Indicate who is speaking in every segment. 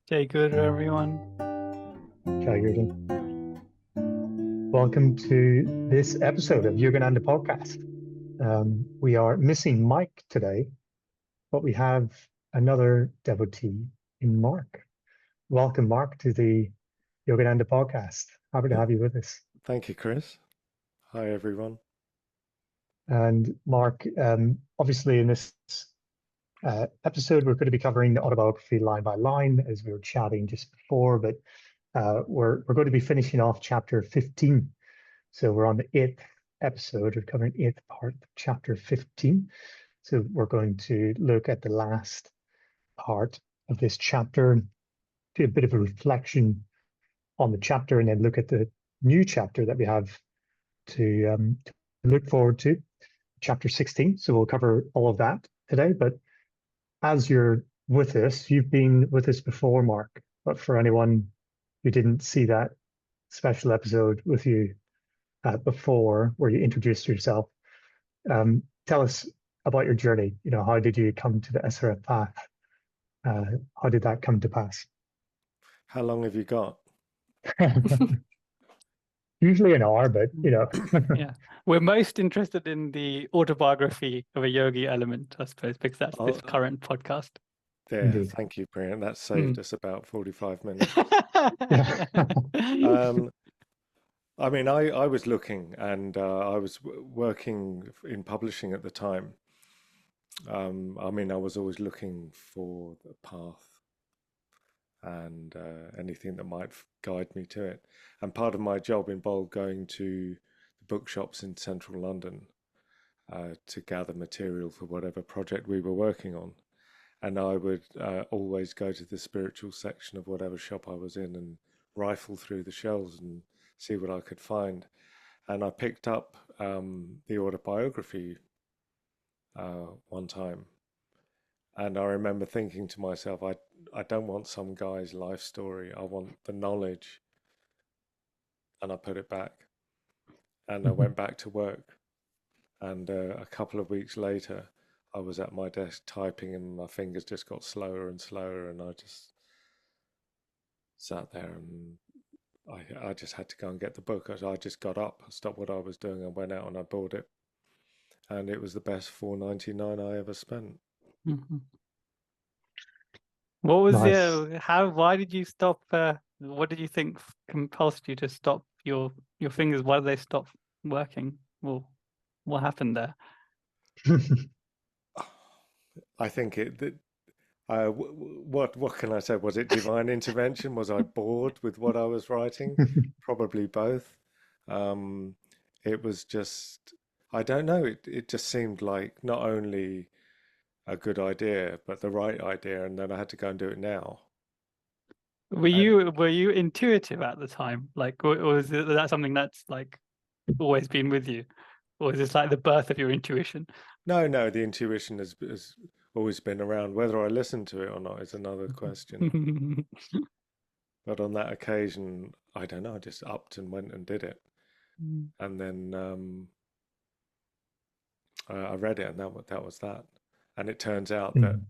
Speaker 1: Jai Guru, everyone.
Speaker 2: Jai Guru. Welcome to this episode of Yogananda podcast. We are missing Mike today, but we have another devotee in Mark. Welcome, Mark, to the Yogananda podcast. Happy to have you with us.
Speaker 3: Thank you, Chris. Hi, everyone.
Speaker 2: And Mark, obviously in this episode, we're going to be covering the autobiography line by line, as we were chatting just before, but we're going to be finishing off chapter 15. So we're on the 8th episode. We're covering 8th part of chapter 15. So we're going to look at the last part of this chapter, do a bit of a reflection on the chapter, and then look at the new chapter that we have to look forward to, chapter 16. So we'll cover all of that today. But as you're with us, you've been with us before, Mark. But for anyone who didn't see that special episode with you before, where you introduced yourself, tell us about your journey. You know, how did you come to the SRF path? How did that come to pass?
Speaker 3: How long have you got?
Speaker 2: Usually an hour, but you know.
Speaker 1: Yeah, we're most interested in the autobiography of a yogi element, I suppose, because that's this current podcast.
Speaker 3: Yeah,
Speaker 2: Indeed.
Speaker 3: Thank you, Brian. That saved us about 45 minutes. I mean, I was looking, and I was working in publishing at the time. I mean, I was always looking for the path and anything that might guide me to it. And part of my job involved going to the bookshops in central London to gather material for whatever project we were working on. And I would always go to the spiritual section of whatever shop I was in and rifle through the shelves and see what I could find. And I picked up the autobiography one time. And I remember thinking to myself, I don't want some guy's life story. I want the knowledge. And I put it back. And I went back to work. And a couple of weeks later, I was at my desk typing, and my fingers just got slower and slower. And I just sat there, and I just had to go and get the book. I just got up, stopped what I was doing, and went out and I bought it. And it was the best $4.99 I ever spent.
Speaker 1: Mm-hmm. What was
Speaker 2: Nice.
Speaker 1: why did you stop? What did you think compelled you to stop your fingers? Why did they stop working? Well, what happened there?
Speaker 3: I think what can I say? Was it divine intervention? Was I bored with what I was writing? Probably both. It was just, I don't know. It just seemed like not only a good idea, but the right idea, and then I had to go and do it now.
Speaker 1: Were you intuitive at the time? Like, or was that something that's like always been with you, or is this like the birth of your intuition?
Speaker 3: No, the intuition has always been around. Whether I listened to it or not is another question. But on that occasion, I don't know. I just upped and went and did it, and then I read it, and that was that. And it turns out that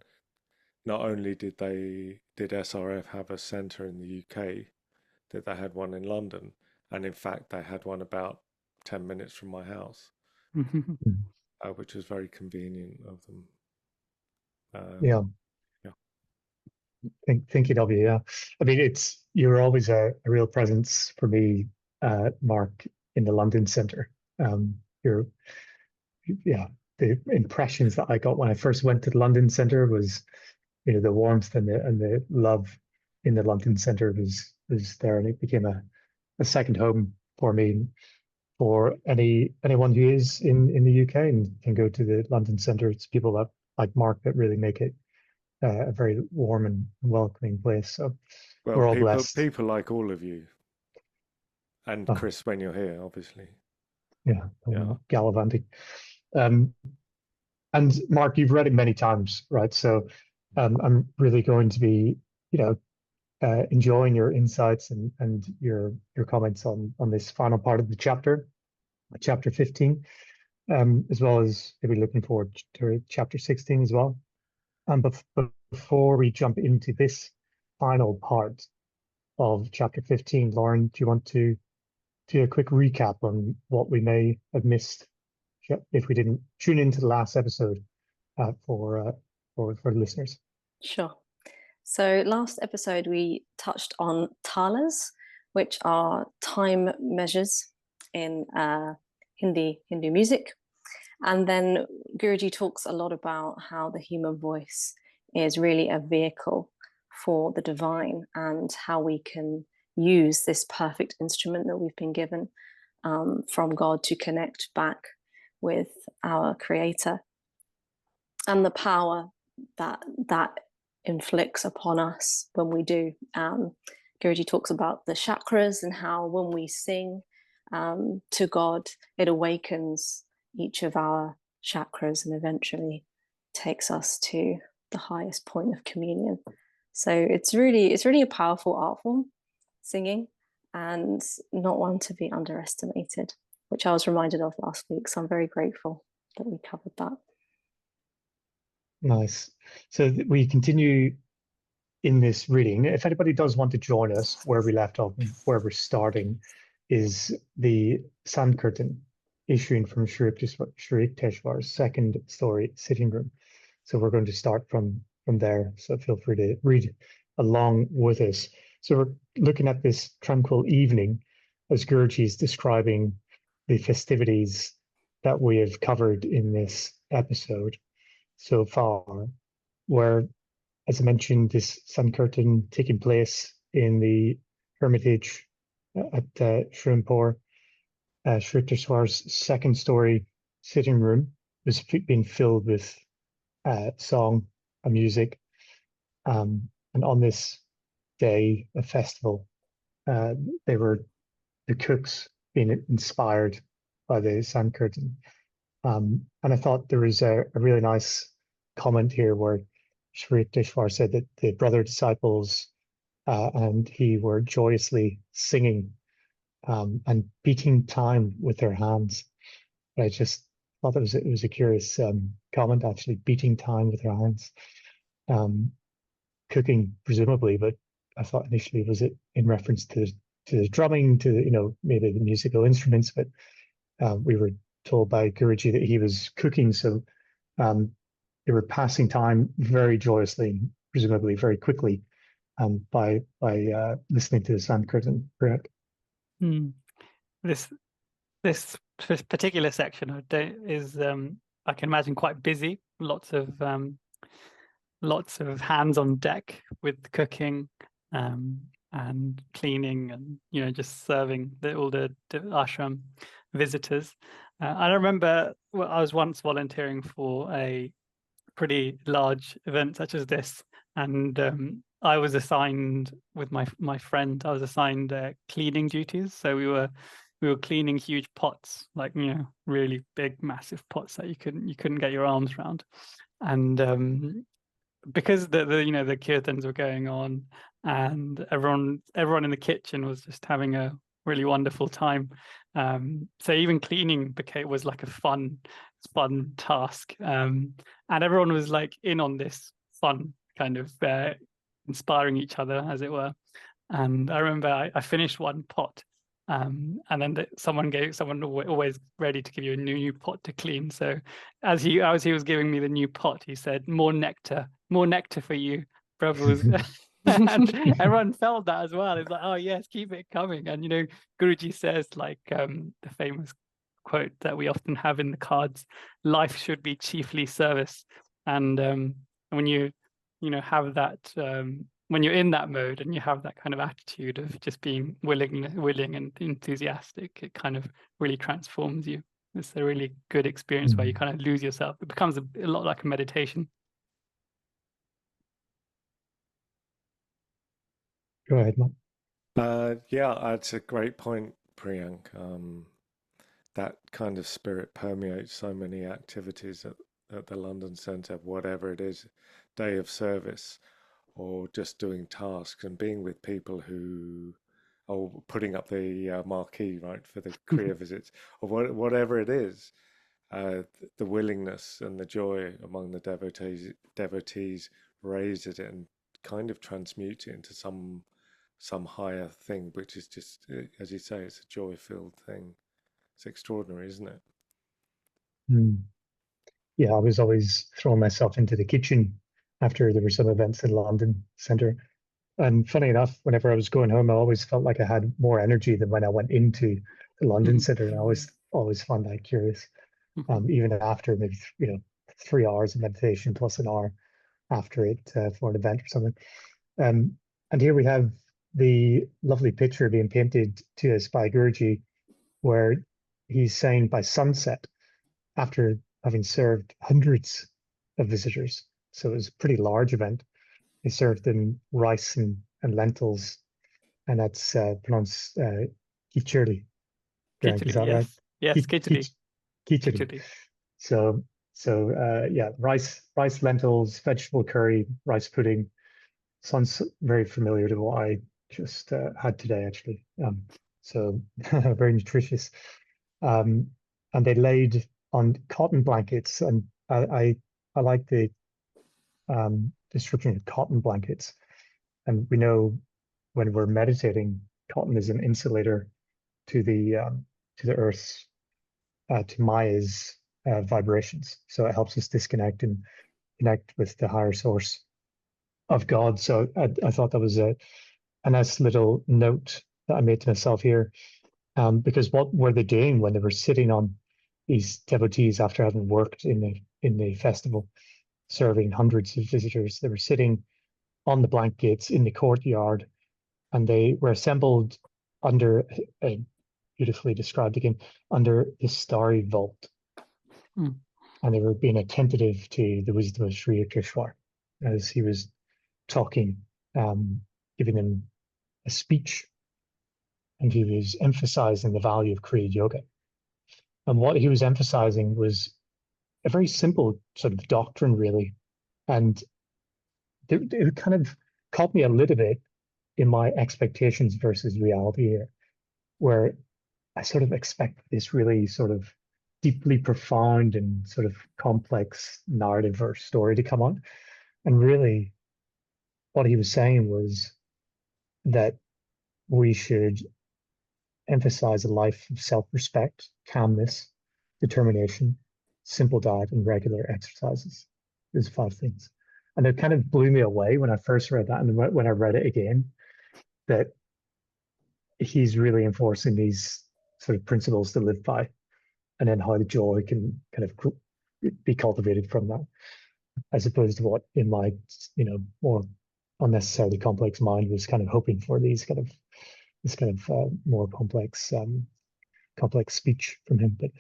Speaker 3: not only did SRF have a centre in the UK, that they had one in London, and in fact they had one about 10 minutes from my house, which was very convenient of them.
Speaker 2: Yeah. Thinking of you, yeah. I mean, you're always a real presence for me, Mark, in the London centre. The impressions that I got when I first went to the London centre was, you know, the warmth and the love in the London centre was there, and it became a second home for me. For anyone who is in the UK and can go to the London centre, it's people that like Mark that really make it a very warm and welcoming place. So we're all blessed.
Speaker 3: People like all of you, and Chris when you're here, obviously.
Speaker 2: Yeah. Gallivanting. And Mark, you've read it many times, right? So I'm really going to be, you know, enjoying your insights and your comments on this final part of the chapter 15, as well as maybe looking forward to chapter 16 as well. But before we jump into this final part of chapter 15. Lauren, do you want to do a quick recap on what we may have missed if we didn't tune into the last episode for the listeners?
Speaker 4: Sure. So last episode we touched on talas, which are time measures in Hindu music. And then Guruji talks a lot about how the human voice is really a vehicle for the divine, and how we can use this perfect instrument that we've been given from God to connect back with our Creator, and the power that inflicts upon us when we do. Guruji talks about the chakras and how when we sing to God, it awakens each of our chakras and eventually takes us to the highest point of communion. So it's really a powerful art form, singing, and not one to be underestimated, which I was reminded of last week. So I'm very grateful that we covered that.
Speaker 2: Nice. So we continue in this reading. If anybody does want to join us, where we left off, where we're starting, is the sankirtan issuing from Sri Yukteswar's second-storey sitting room. So we're going to start from there. So feel free to read along with us. So we're looking at this tranquil evening as Guruji is describing the festivities that we have covered in this episode so far, where, as I mentioned, this sankirtan taking place in the hermitage at Shrimpur. Sri Yukteswar's second-storey sitting room was being filled with song and music. And on this day, a festival, they were the cooks being inspired by the sankirtan. And I thought there was a really nice comment here where Sri Yukteswar said that the brother disciples and he were joyously singing and beating time with their hands. I just thought it was a curious comment, actually, beating time with their hands. Cooking, presumably, but I thought initially, was it in reference to the drumming, to maybe the musical instruments, but we were told by Guruji that he was cooking, so they were passing time very joyously, presumably very quickly, by listening to the sankirtan. Correct?
Speaker 1: This particular section is I can imagine quite busy. Lots of hands on deck with cooking and cleaning, and just serving all the ashram visitors. I remember I was once volunteering for a pretty large event such as this, and I was assigned with my friend. I was assigned cleaning duties, so we were cleaning huge pots, like really big, massive pots that you couldn't get your arms around, and because the kirtans were going on, and everyone in the kitchen was just having a really wonderful time. So even cleaning was like a fun task, and everyone was like in on this fun, kind of inspiring each other, as it were. And I remember I finished one pot, and then someone always ready to give you a new pot to clean. So as he was giving me the new pot, he said, more nectar for you, Prabhu's." And everyone felt that as well. It's like, oh yes, keep it coming. And Guruji says, like, the famous quote that we often have in the cards, life should be chiefly service. And when you have that, when you're in that mode and you have that kind of attitude of just being willing and enthusiastic, it kind of really transforms you. It's a really good experience where you kind of lose yourself. It becomes a lot like a meditation.
Speaker 2: Go ahead, Matt.
Speaker 3: Yeah, that's a great point, Priyank. That kind of spirit permeates so many activities at the London Centre, whatever it is, day of service, or just doing tasks and being with people who are putting up the marquee, right, for the Kriya visits, or whatever it is. The willingness and the joy among the devotees raises it and kind of transmute it into some higher thing, which is just, as you say, it's a joy-filled thing. It's extraordinary, isn't it?
Speaker 2: Mm. Yeah, I was always throwing myself into the kitchen after there were some events in London Centre. And funny enough, whenever I was going home, I always felt like I had more energy than when I went into the London Centre. And I always found that curious. Even after maybe 3 hours of meditation plus an hour after it for an event or something. And here we have the lovely picture being painted to us by Guruji, where he's saying by sunset, after having served hundreds of visitors, so it was a pretty large event, he served them rice and lentils, and that's pronounced khichdi. Grant, is
Speaker 1: Khichdi,
Speaker 2: that right?
Speaker 1: yes, khichdi.
Speaker 2: Khichdi. So yeah, rice, lentils, vegetable curry, rice pudding. Sounds very familiar to what I just had today, actually. So very nutritious. And they laid on cotton blankets, and I like the description of cotton blankets. And we know when we're meditating, cotton is an insulator to the earth's to Maya's vibrations. So it helps us disconnect and connect with the higher source of God. So I thought that was a nice little note that I made to myself here, because what were they doing when they were sitting on these devotees after having worked in the festival, serving hundreds of visitors? They were sitting on the blankets in the courtyard, and they were assembled under a beautifully described again under this starry vault. And they were being attentive to the wisdom of Sri Yukteswar as he was talking, giving them a speech, and he was emphasizing the value of Kriya Yoga. And what he was emphasizing was a very simple sort of doctrine, really. And it kind of caught me a little bit in my expectations versus reality here, where I sort of expect this really sort of deeply profound and sort of complex narrative or story to come on. And really, what he was saying was that we should emphasize a life of self-respect, calmness, determination, simple diet, and regular exercises. There's 5 things. And it kind of blew me away when I first read that, and when I read it again, that he's really enforcing these sort of principles to live by, and then how the joy can kind of be cultivated from that, as opposed to what in my more unnecessarily complex mind was kind of hoping for this kind of more complex speech from him. But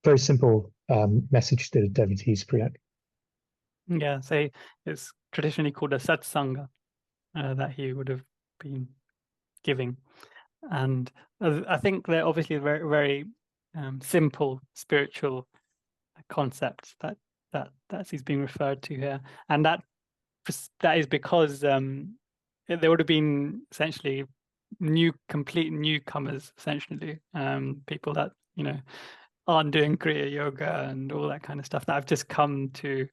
Speaker 2: very simple message to the devotees, Priyank.
Speaker 1: Yeah, so it's traditionally called a satsanga that he would have been giving. And I think they're obviously very, very simple spiritual concepts that he's being referred to here. And that is because there would have been essentially complete newcomers, essentially, people that aren't doing Kriya Yoga and all that kind of stuff, that have just come to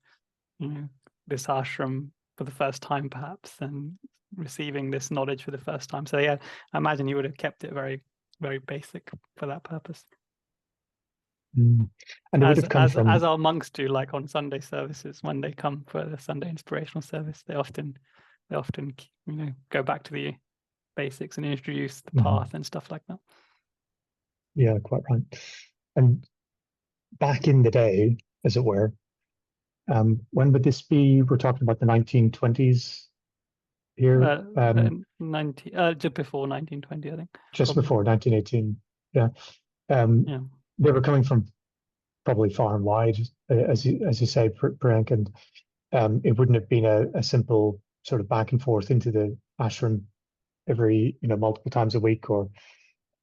Speaker 1: this ashram for the first time, perhaps, and receiving this knowledge for the first time. So yeah, I imagine he would have kept it very, very basic for that purpose.
Speaker 2: And it would have come from,
Speaker 1: as our monks do, like on Sunday services, when they come for the Sunday inspirational service, they often go back to the basics and introduce the path and stuff like that.
Speaker 2: Yeah, quite right. And back in the day, as it were, when would this be? We're talking about the 1920s here.
Speaker 1: Just before 1920, I think.
Speaker 2: Just before 1918. Yeah. They were coming from probably far and wide, as you say, Priyank, and it wouldn't have been a simple sort of back and forth into the ashram every multiple times a week, or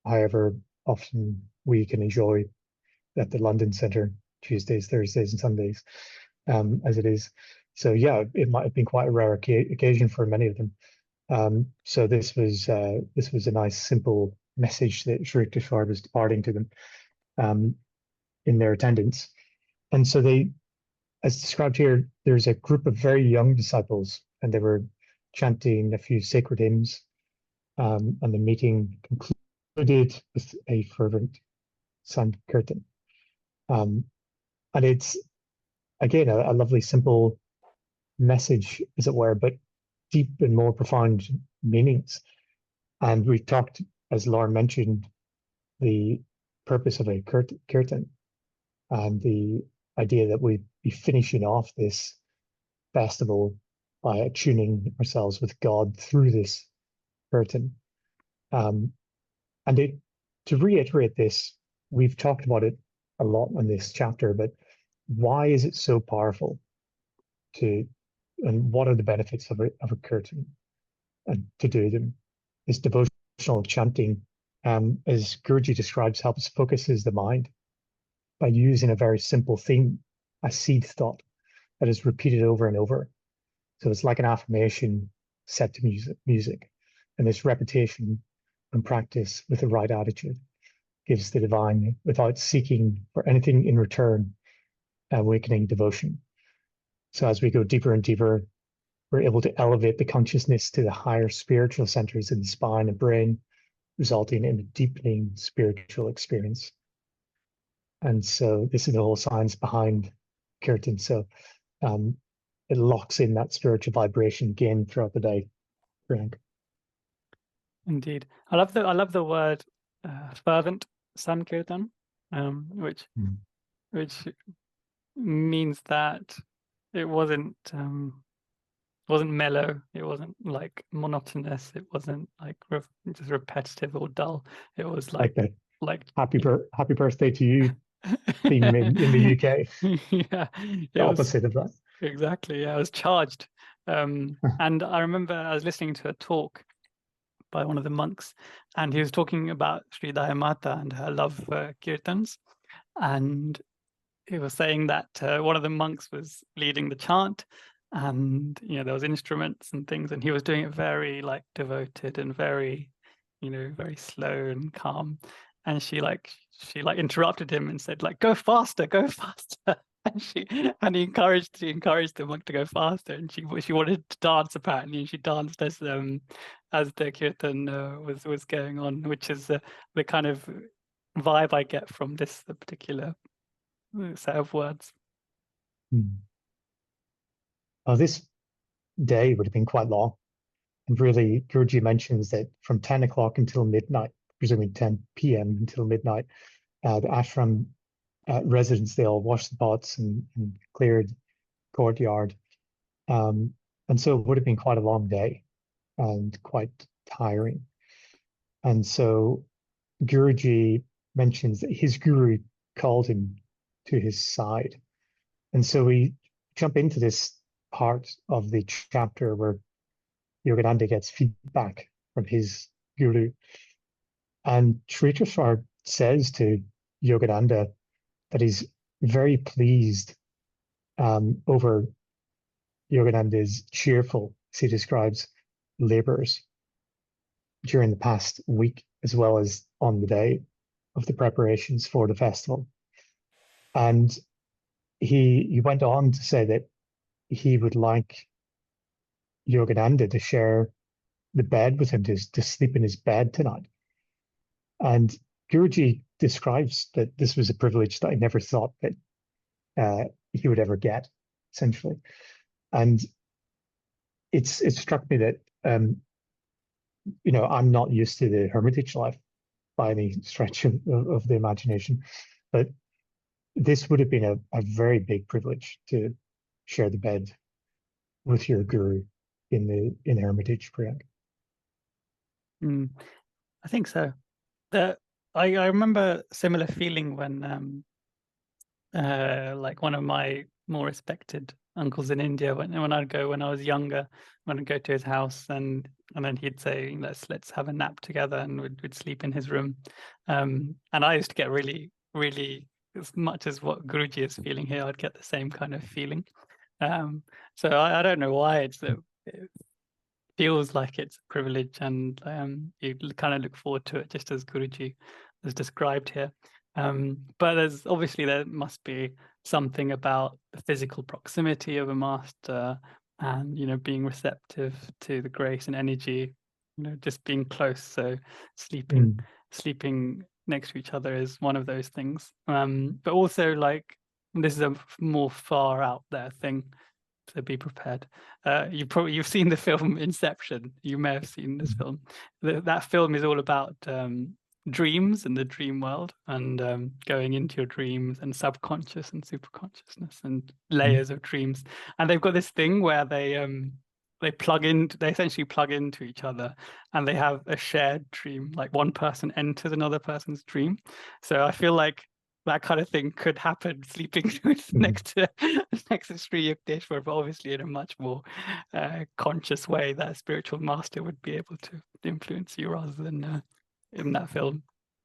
Speaker 2: however often we can enjoy at the London Centre Tuesdays, Thursdays, and Sundays, as it is. So yeah, it might have been quite a rare occasion for many of them. So this was a nice simple message that Sri Yukteswar was departing to them in their attendance. And so they, as described here, there's a group of very young disciples, and they were chanting a few sacred hymns, and the meeting concluded with a fervent sankirtan. And it's, again, a lovely, simple message, as it were, but deep and more profound meanings. And we talked, as Lauren mentioned, the purpose of a kirtan and the idea that we'd be finishing off this festival by attuning ourselves with God through this kirtan. And to reiterate this, we've talked about it a lot in this chapter, but why is it so powerful and what are the benefits of a kirtan and to do them? This devotional chanting, as Guruji describes, helps focuses the mind by using a very simple theme, a seed thought that is repeated over and over. So it's like an affirmation set to music. And this repetition and practice with the right attitude gives the divine, without seeking for anything in return, awakening devotion. So as we go deeper and deeper, we're able to elevate the consciousness to the higher spiritual centers in the spine and brain, resulting in a deepening spiritual experience. And so this is the whole science behind kirtan. So it locks in that spiritual vibration again throughout the day. Frank.
Speaker 1: Indeed, I love the word fervent sankirtan, which means that it wasn't mellow, it wasn't like monotonous, it wasn't like just repetitive or dull. It was like
Speaker 2: happy birthday to you theme in the UK.
Speaker 1: Yeah,
Speaker 2: the opposite of that.
Speaker 1: Exactly. Yeah, I was charged. And I remember I was listening to a talk by one of the monks, and he was talking about Sri Mata and her love for kirtans, and he was saying that one of the monks was leading the chant, and there was instruments and things, and he was doing it very like devoted and very very slow and calm, and she interrupted him and said like, go faster, and he encouraged the monk to go faster, and she wanted to dance apparently, and she danced as the kirtan was going on, which is the kind of vibe I get from this particular set of words.
Speaker 2: Well, this day would have been quite long, and really Guruji mentions that from 10 o'clock until midnight, presumably 10 p.m. until midnight, the ashram residents, they all washed the pots and cleared courtyard, and so it would have been quite a long day and quite tiring. And so Guruji mentions that his guru called him to his side, and so we jump into this part of the chapter where Yogananda gets feedback from his guru, and Sri Yukteswar says to Yogananda that he's very pleased over Yogananda's cheerful, as he describes, labors during the past week, as well as on the day of the preparations for the festival. And he went on to say that he would like Yogananda to share the bed with him, to sleep in his bed tonight. And Guruji describes that this was a privilege that I never thought that he would ever get, essentially. And it struck me that I'm not used to the hermitage life by any stretch of the imagination, but this would have been a very big privilege to share the bed with your guru in the hermitage, Priyank.
Speaker 1: I think so. I remember a similar feeling when like one of my more respected uncles in India, when I was younger, when I'd go to his house, and then he'd say, let's have a nap together, and we'd sleep in his room, and I used to get really, really, as much as what Guruji is feeling here, I'd get the same kind of feeling. So I don't know why it feels like it's a privilege, and you kind of look forward to it, just as Guruji has described here. But there must be something about the physical proximity of a master, and being receptive to the grace and energy, just being close. So sleeping next to each other is one of those things. But also, like, this is a more far out there thing, so be prepared. You've seen the film Inception. You may have seen this film. That film is all about dreams and the dream world, and going into your dreams, and subconscious and superconsciousness and layers of dreams. And they've got this thing where they essentially plug into each other, and they have a shared dream. Like, one person enters another person's dream. So I feel like that kind of thing could happen, sleeping next to Sri Yukteswar, but obviously in a much more conscious way that a spiritual master would be able to influence you, rather than in that film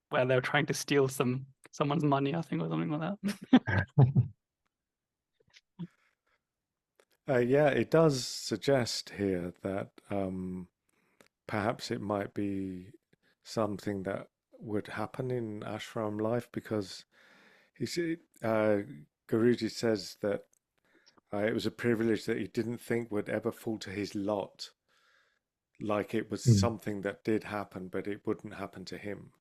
Speaker 1: where they're trying to steal someone's money, I think, or something like that.
Speaker 3: Yeah, it does suggest here that perhaps it might be something that would happen in ashram life, because Guruji says that it was a privilege that he didn't think would ever fall to his lot. Like, it was something that did happen, but it wouldn't happen to him,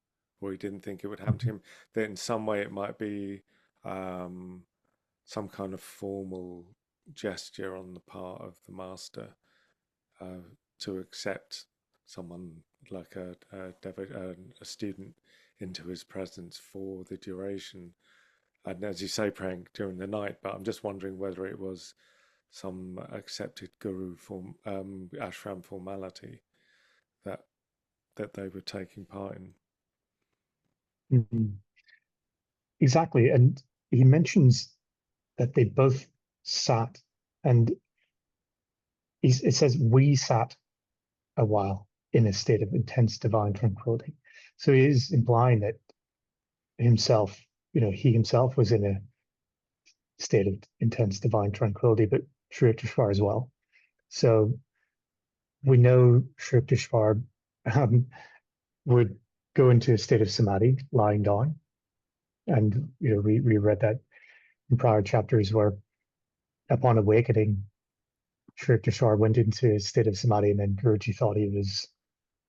Speaker 3: or he didn't think it would happen to him. That in some way it might be some kind of formal gesture on the part of the master to accept someone like a student into his presence for the duration. And as you say, praying during the night, but I'm just wondering whether it was some accepted guru form, ashram formality that they were taking part in.
Speaker 2: Exactly. And he mentions that they both sat, and it says, we sat a while in a state of intense divine tranquility. So he is implying that he himself was in a state of intense divine tranquility, but Sri Yukteswar as well. So we know Sri Yukteswar would go into a state of samadhi, lying down. And we read that in prior chapters, where upon awakening, Sri Yukteswar went into a state of samadhi, and then Guruji thought he was,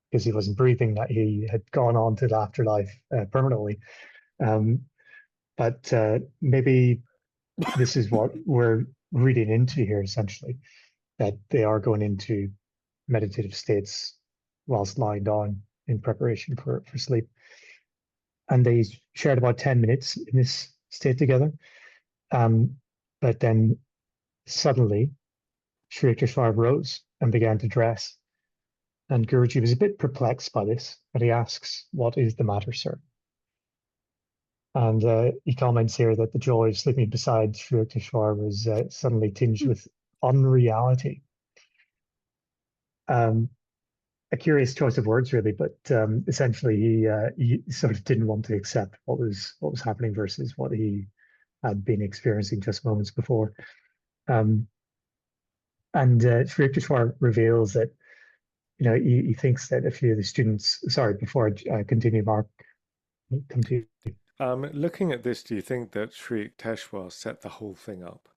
Speaker 2: because he wasn't breathing, that he had gone on to the afterlife permanently. But maybe this is what we're reading into here, essentially, that they are going into meditative states whilst lying down in preparation for sleep. And they shared about 10 minutes in this state together. But then suddenly, Sri Yukteswar rose and began to dress. And Guruji was a bit perplexed by this, but he asks, "What is the matter, sir?" And he comments here that the joy of sleeping beside Sri Yukteswar was suddenly tinged with unreality. A curious choice of words, really, but essentially he sort of didn't want to accept what was happening versus what he had been experiencing just moments before. And Sri Yukteswar reveals that he thinks that a few of the students. Sorry, before I continue, Mark, come to you.
Speaker 3: Looking at this, do you think that Sri Yukteswar set the whole thing up?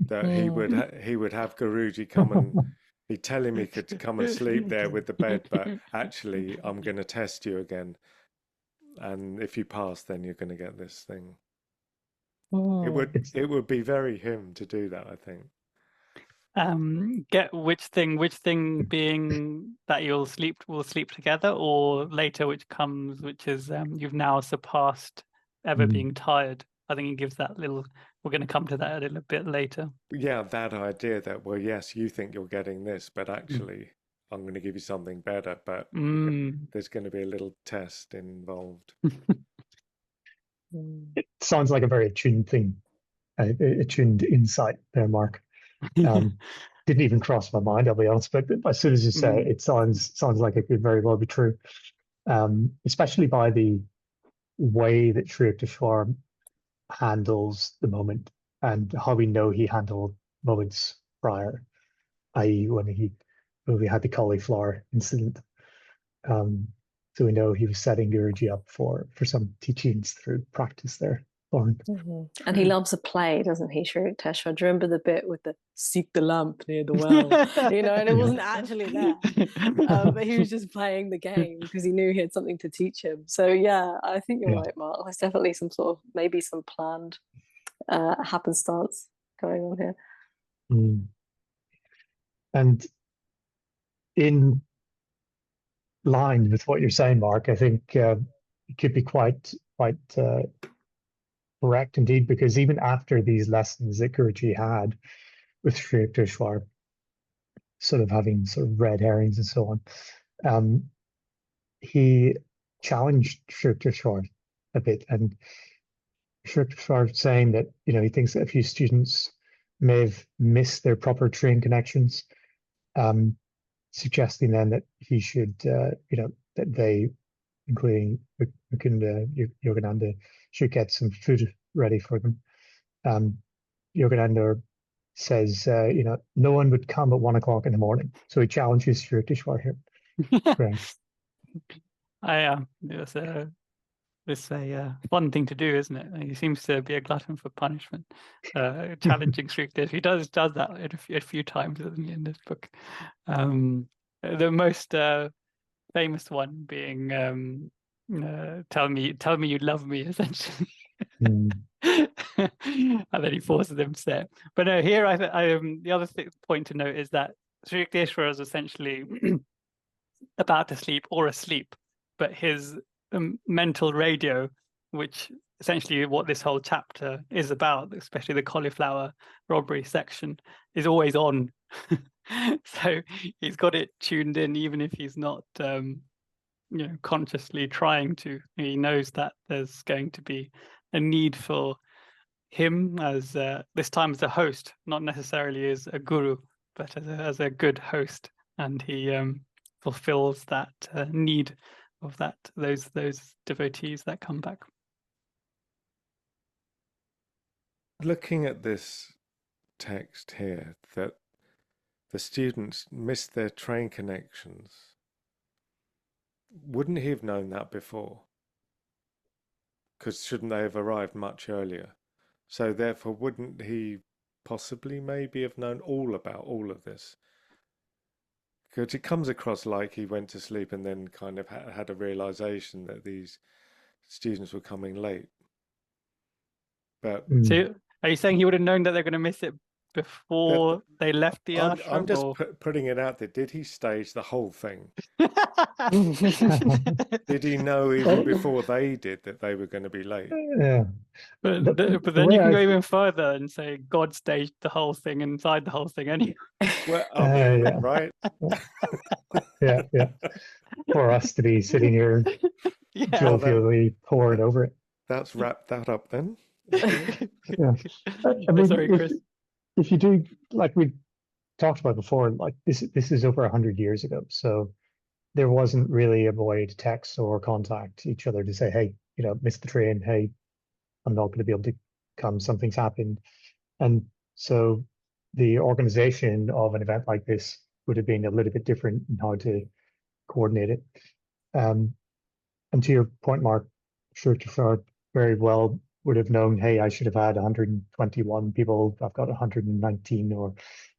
Speaker 3: That he would have Guruji come and he'd tell him he could come and sleep there with the bed, but actually, I'm going to test you again, and if you pass, then you're going to get this thing. It would be very him to do that, I think.
Speaker 1: Get which thing being that will sleep together, or later, which is you've now surpassed ever being tired. I think he gives that little. We're going to come to that a little bit later.
Speaker 3: Yeah, that idea that, well, yes, you think you're getting this, but actually I'm going to give you something better, but there's going to be a little test involved.
Speaker 2: It sounds like a very attuned thing, attuned insight there, Mark. Didn't even cross my mind, I'll be honest, but as soon as you say it, it sounds like it could very well be true, especially by the way that Sri Yukteswar handles the moment, and how we know he handled moments prior, i.e. when we had the cauliflower incident. So we know he was setting Guruji up for some teachings through practice there. Or,
Speaker 4: And he loves a play, doesn't he, Sri Yukteswar? Do you remember the bit with the seek the lamp near the well? You know, and it wasn't actually there. But he was just playing the game because he knew he had something to teach him. So yeah, I think you're right, Mark. There's definitely some sort of, maybe some planned happenstance going on here.
Speaker 2: And in line with what you're saying, Mark, I think it could be quite correct indeed, because even after these lessons that Guruji had with Sri Yukteswar, sort of having sort of red herrings and so on, he challenged Sri Yukteswar a bit, and Sri Yukteswar saying that, you know, he thinks that a few students may have missed their proper train connections, suggesting then that he should, you know, that they, including Mukunda, Yogananda, should get some food ready for them. Yogananda says, you know, no one would come at 1 o'clock in the morning. So he challenges Sri Yukteswar here. Right.
Speaker 1: It's a fun thing to do, isn't it? He seems to be a glutton for punishment, challenging Sri Yukteswar. He does that a few times in this book. The most famous one being tell me you love me, essentially. And then he forces them to say it. But no, here the other point to note is that Sri Yukteswar is essentially about to sleep or asleep, but his mental radio, which essentially what this whole chapter is about, especially the cauliflower robbery section, is always on. So he's got it tuned in, even if he's not you know, consciously trying to. He knows that there's going to be a need for him as this time as a host, not necessarily as a guru, but as a good host, and he fulfills that need of those devotees that come back.
Speaker 3: Looking at this text here, that the students missed their train connections, wouldn't he have known that before? Because shouldn't they have arrived much earlier? So therefore, wouldn't he possibly maybe have known all about all of this? Because it comes across like he went to sleep and then kind of had a realization that these students were coming late. But
Speaker 1: so, are you saying he would have known that they're going to miss it before they left the ashram?
Speaker 3: I'm just putting it out there. Did he stage the whole thing? Did he know even before they did that they were going to be late?
Speaker 2: Yeah.
Speaker 1: But then you can go even further and say God staged the whole thing inside the whole thing anyway.
Speaker 3: Well, I mean,
Speaker 2: yeah.
Speaker 3: right?
Speaker 2: Yeah. For us to be sitting here jovially pouring over it.
Speaker 3: That's wrapped that up then.
Speaker 2: Yeah. I mean,
Speaker 1: sorry, Chris.
Speaker 2: If you do, like we talked about before, like this is over 100 years ago, so there wasn't really a way to text or contact each other to say, hey, you know, missed the train, hey, I'm not going to be able to come, something's happened. And so the organization of an event like this would have been a little bit different in how to coordinate it. And to your point, Mark, Sri Yukteswar very well would have known, hey, I should have had 121 people, I've got 119, or,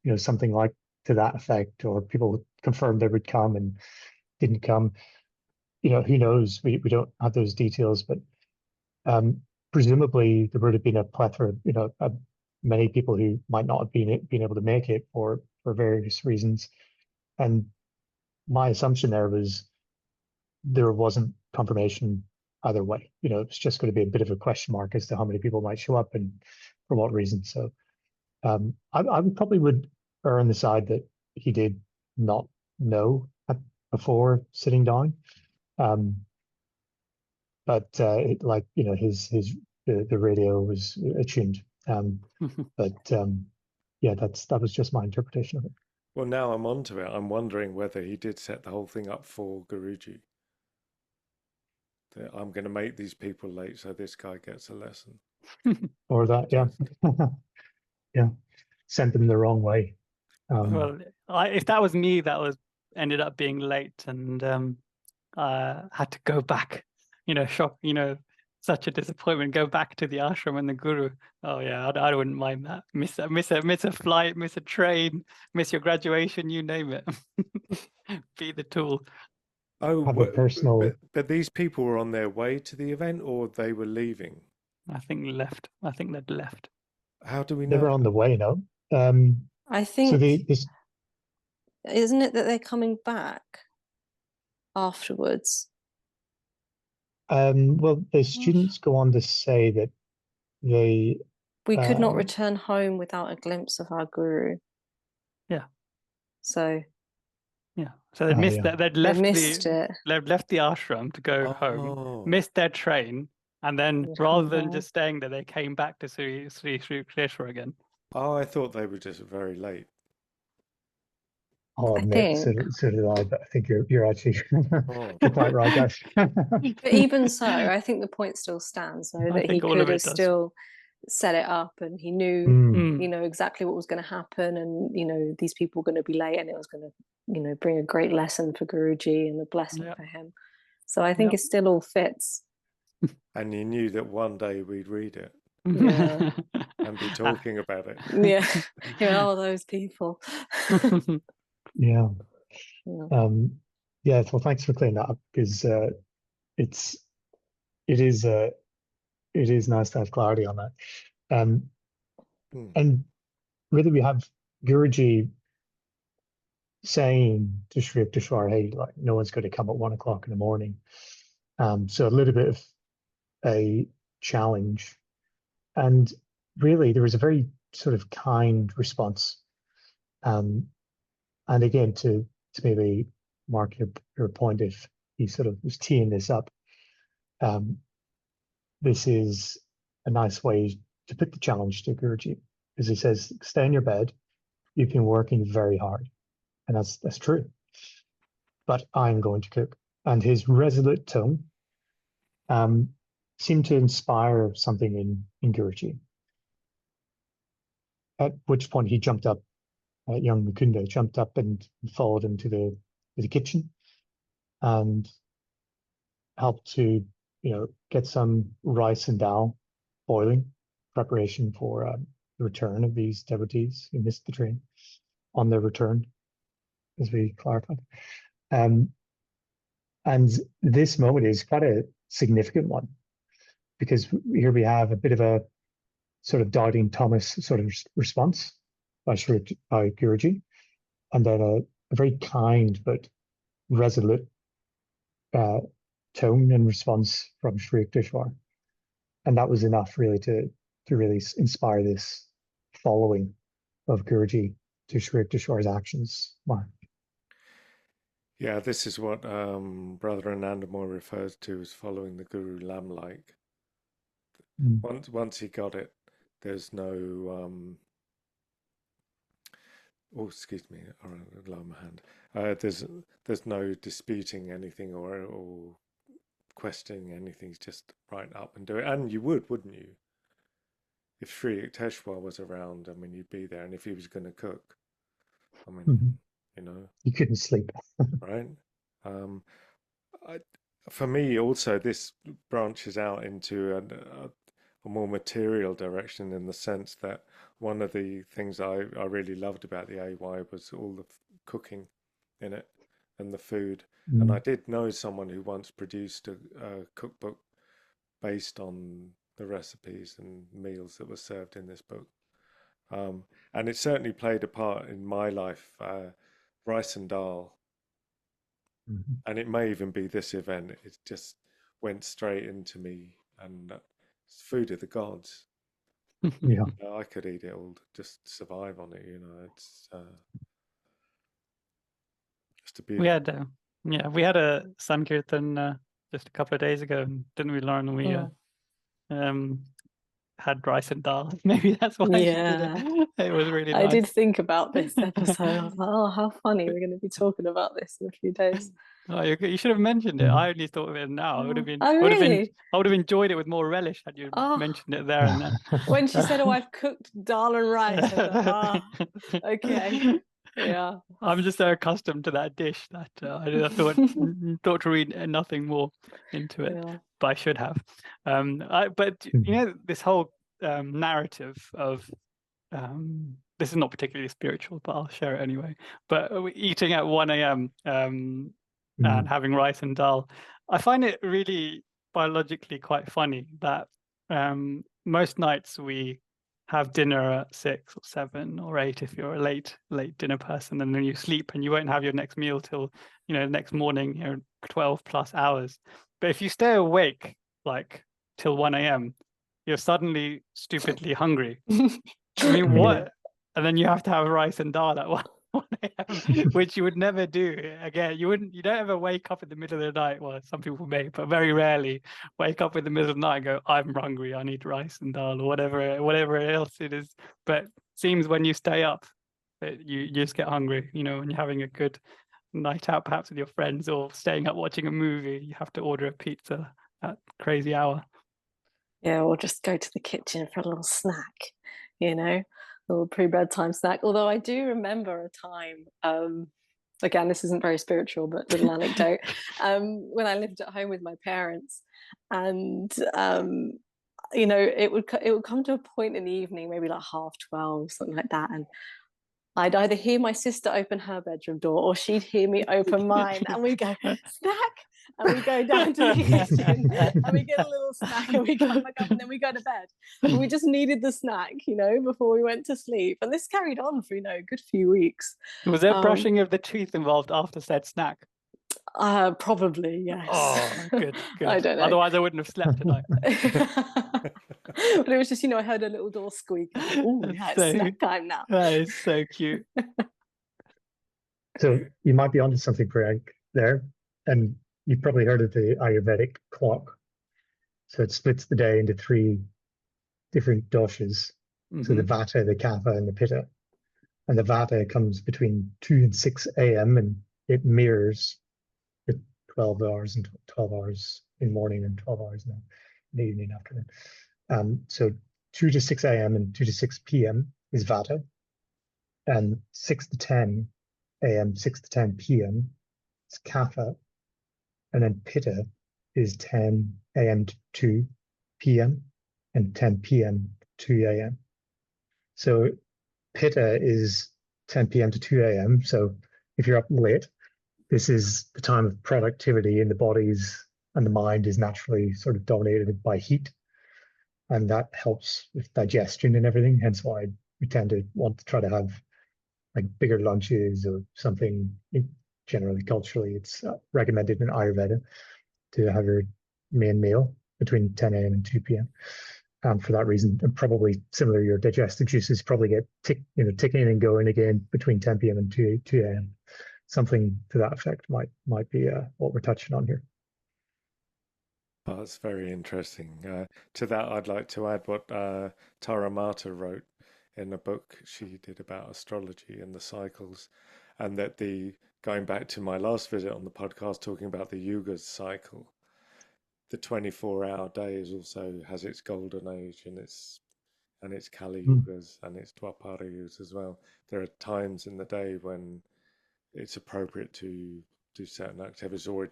Speaker 2: you know, something like to that effect, or people confirmed they would come and didn't come. You know, who knows? We don't have those details, but presumably there would have been a plethora, you know, many people who might not have been able to make it for various reasons. And my assumption there was there wasn't confirmation either way. You know, it's just going to be a bit of a question mark as to how many people might show up and for what reason. So I would probably would err on the side that he did not know before sitting down. But like, you know, the radio was attuned. But yeah, that was just my interpretation of it.
Speaker 3: Well, now I'm onto it. I'm wondering whether he did set the whole thing up for Guruji. That I'm going to make these people late so this guy gets a lesson.
Speaker 2: Or that, yeah. Yeah. Sent them the wrong way.
Speaker 1: Well, if that was me, that ended up being late and had to go back, you know, such a disappointment. Go back to the ashram and the guru. Oh yeah, I wouldn't mind that. Miss a flight, miss a train, miss your graduation, you name it. Be the tool.
Speaker 3: Oh,
Speaker 2: Have a personal.
Speaker 3: but these people were on their way to the event, or they were leaving?
Speaker 1: I think left. I think they'd left.
Speaker 3: How do we
Speaker 2: They
Speaker 3: know?
Speaker 2: were on the way, no?
Speaker 4: I
Speaker 2: So
Speaker 4: think,
Speaker 2: this,
Speaker 4: isn't it that they're coming back afterwards?
Speaker 2: well, the students go on to say that they
Speaker 4: We could not return home without a glimpse of our guru.
Speaker 1: Yeah.
Speaker 4: So
Speaker 1: Yeah. So they'd missed that. They'd left
Speaker 4: missed it.
Speaker 1: They'd left the ashram to go home, missed their train, and then
Speaker 4: They'd
Speaker 1: rather
Speaker 4: come
Speaker 1: than
Speaker 4: back.
Speaker 1: just staying there, they came back to Sri Yukteswar again.
Speaker 3: Oh, I thought they were just very late.
Speaker 2: Oh,
Speaker 4: I
Speaker 2: mate, so
Speaker 4: think.
Speaker 2: did I, but I think you're actually
Speaker 3: Oh.
Speaker 2: you're quite right, guys.
Speaker 4: But even so, I think the point still stands, though,
Speaker 1: I
Speaker 4: that he
Speaker 1: think all
Speaker 4: could
Speaker 1: of
Speaker 4: have
Speaker 1: it does.
Speaker 4: still set it up, and he knew,
Speaker 2: Mm.
Speaker 4: you know, exactly what was going to happen, and you know, these people were going to be late, and it was going to, you know, bring a great lesson for Guruji and a blessing
Speaker 1: Yep.
Speaker 4: for him. So I think
Speaker 1: Yep.
Speaker 4: it still all fits.
Speaker 3: And you knew that one day we'd read it
Speaker 4: Yeah.
Speaker 3: and be talking about it.
Speaker 4: Yeah. Yeah. Oh, those people.
Speaker 2: Yeah.
Speaker 4: Yeah.
Speaker 2: Yeah. Well, thanks for clearing that up, because it is nice to have clarity on that. And really, we have Guruji saying to Sri Yukteswar, hey, like, no one's going to come at 1 o'clock in the morning. So a little bit of a challenge. And really, there was a very sort of kind response. And again, to maybe mark your point, if he sort of was teeing this up, this is a nice way to put the challenge to Guruji, because he says, stay in your bed. You've been working very hard. And that's true. But I'm going to cook. And his resolute tone seemed to inspire something in Guruji. At which point he jumped up, young Mukunda jumped up and followed him to the kitchen and helped to, get some rice and dal boiling, preparation for the return of these devotees who missed the train on their return, as we clarified. And this moment is quite a significant one, because here we have a bit of a sort of doubting Thomas sort of response by Guruji, and then a very kind but resolute tone and response from Sri Yukteswar. And that was enough really to really inspire this following of Guruji to Sri Yukteswar's actions. Mark.
Speaker 3: Yeah, this is what Brother Anandamore refers to as following the Guru lamb-like. Once he got it, there's no oh, excuse me, allow my hand. There's no disputing anything or questioning anything. It's just right up and do it. And you would, wouldn't you? If Sri Yukteswar was around, I mean, you'd be there. And if he was going to cook, I mean,
Speaker 2: you couldn't sleep,
Speaker 3: right? For me, also, this branches out into a more material direction, in the sense that one of the things I really loved about the AY was all the cooking in it and the food. And I did know someone who once produced a cookbook based on the recipes and meals that were served in this book. And it certainly played a part in my life, rice and dal. And it may even be this event. It just went straight into me, and it's food of the gods.
Speaker 2: Yeah,
Speaker 3: I could eat it all, just survive on it. It's just a beautiful.
Speaker 1: We had a sankirtan just a couple of days ago, didn't we, Lauren? We had rice and dal. Maybe that's why she did it. It was really nice.
Speaker 4: I did think about this episode. I was like, oh, how funny. We're going to be talking about this in a few days.
Speaker 1: Oh, you should have mentioned it. I only thought of it now. It would have been.
Speaker 4: Oh, really?
Speaker 1: I would have enjoyed it with more relish had you mentioned it there and then.
Speaker 4: When she said, "Oh, I've cooked dal and rice," I thought, okay. Yeah.
Speaker 1: I'm just so accustomed to that dish that I thought to read nothing more into it,
Speaker 4: Yeah.
Speaker 1: but I should have. But you know, this whole narrative of this is not particularly spiritual, but I'll share it anyway. But eating at 1 a.m. And having rice and dal, I find it really biologically quite funny that most nights we have dinner at 6 or 7 or 8 if you're a late dinner person, and then you sleep and you won't have your next meal till the next morning, 12 plus hours. But if you stay awake like till 1 a.m., you're suddenly stupidly hungry. I mean, what? And then you have to have rice and dal at 1 a.m., which you would never do again. You don't ever wake up in the middle of the night. Well, some people may, but very rarely wake up in the middle of the night and go, I'm hungry, I need rice and dal, or whatever else it is. But it seems when you stay up, you just get hungry, when you're having a good night out, perhaps with your friends, or staying up watching a movie, you have to order a pizza at crazy hour.
Speaker 4: Yeah, or just go to the kitchen for a little snack, a little pre-bedtime snack. Although I do remember a time, again, this isn't very spiritual, but little anecdote, when I lived at home with my parents, and it would come to a point in the evening, maybe like 12:30, something like that, and I'd either hear my sister open her bedroom door or she'd hear me open mine, and we'd go, snack! And we go down to the kitchen and we get a little snack and we come back up and then we go to bed. And we just needed the snack, before we went to sleep. And this carried on for, a good few weeks.
Speaker 1: Was there brushing of the teeth involved after said snack?
Speaker 4: Probably, yes.
Speaker 1: Oh, good.
Speaker 4: I don't know.
Speaker 1: Otherwise, I wouldn't have slept tonight.
Speaker 4: But it was just, I heard a little door squeak. Oh, yeah, it's snack time now.
Speaker 1: That is so cute.
Speaker 2: So you might be onto something, Frank, there. And you've probably heard of the Ayurvedic clock. So it splits the day into 3 different doshas. So the Vata, the Kapha, and the Pitta. And the Vata comes between 2 and 6 a.m. and it mirrors the 12 hours and 12 hours in the morning and 12 hours in the evening, afternoon. So 2 to 6 a.m. and 2 to 6 p.m. is Vata. And 6 to 10 a.m., 6 to 10 p.m. is Kapha. And then Pitta is 10 a.m. to 2 p.m. and 10 p.m. to 2 a.m. So Pitta is 10 p.m. to 2 a.m. So if you're up late, this is the time of productivity, and the bodies and the mind is naturally sort of dominated by heat. And that helps with digestion and everything. Hence why we tend to want to try to have like bigger lunches or something. Generally, culturally, it's recommended in Ayurveda to have your main meal between 10 a.m. and 2 p.m. For that reason, and probably similar, your digestive juices probably get ticking and going again between 10 p.m. and 2 a.m. Something to that effect might be what we're touching on here.
Speaker 3: Oh, that's very interesting. To that, I'd like to add what Tara Marta wrote in a book she did about astrology and the cycles, and that going back to my last visit on the podcast, talking about the Yuga's cycle, the 24-hour day also has its golden age and its Kali Yugas and its Dwapara Yugas as well. There are times in the day when it's appropriate to do certain activities, or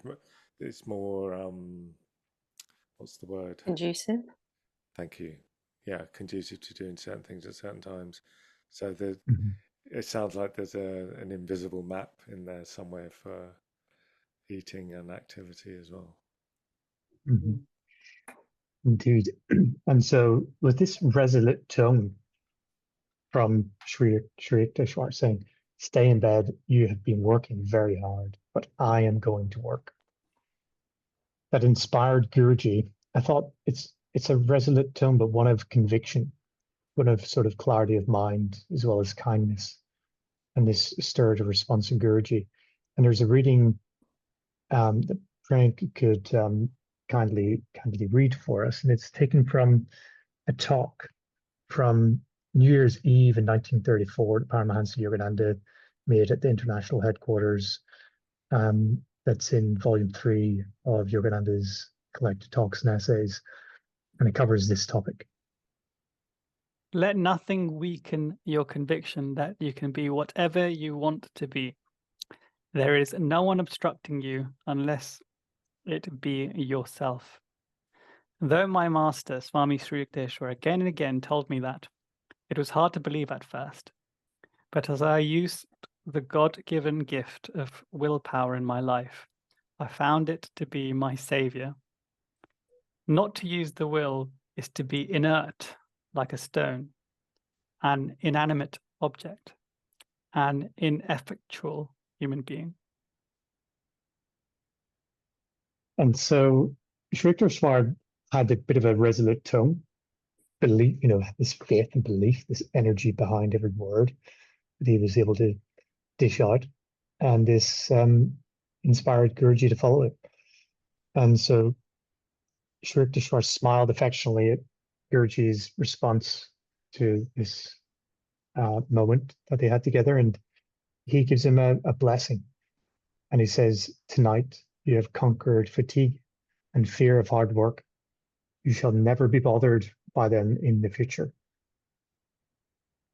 Speaker 3: it's more what's the word?
Speaker 4: Conducive.
Speaker 3: Thank you. Yeah, conducive to doing certain things at certain times. So it sounds like there's an invisible map in there somewhere for eating and activity as well.
Speaker 2: Indeed. And so with this resolute tone from Sri Yukteswar saying, stay in bed, you have been working very hard, but I am going to work. That inspired Guruji. I thought it's a resolute tone, but one of conviction, one of sort of clarity of mind, as well as kindness. And this stirred a response in Guruji. And there's a reading that Frank could kindly read for us. And it's taken from a talk from New Year's Eve in 1934 that Paramahansa Yogananda made at the international headquarters. That's in volume 3 of Yogananda's collected talks and essays. And it covers this topic.
Speaker 1: let nothing weaken your conviction that you can be whatever you want to be. There is no one obstructing you unless it be yourself. Though my master, Swami Sri Yukteswar, again and again told me that, it was hard to believe at first. But as I used the God-given gift of willpower in my life, I found it to be my savior. Not to use the will is to be inert like a stone, an inanimate object, an ineffectual human being.
Speaker 2: And so Sri Yukteswar had a bit of a resolute tone, belief, this faith and belief, this energy behind every word that he was able to dish out. And this inspired Guruji to follow it. And so Sri Yukteswar smiled affectionately at Guruji's response to this moment that they had together, and he gives him a blessing. And he says, "Tonight you have conquered fatigue and fear of hard work. You shall never be bothered by them in the future."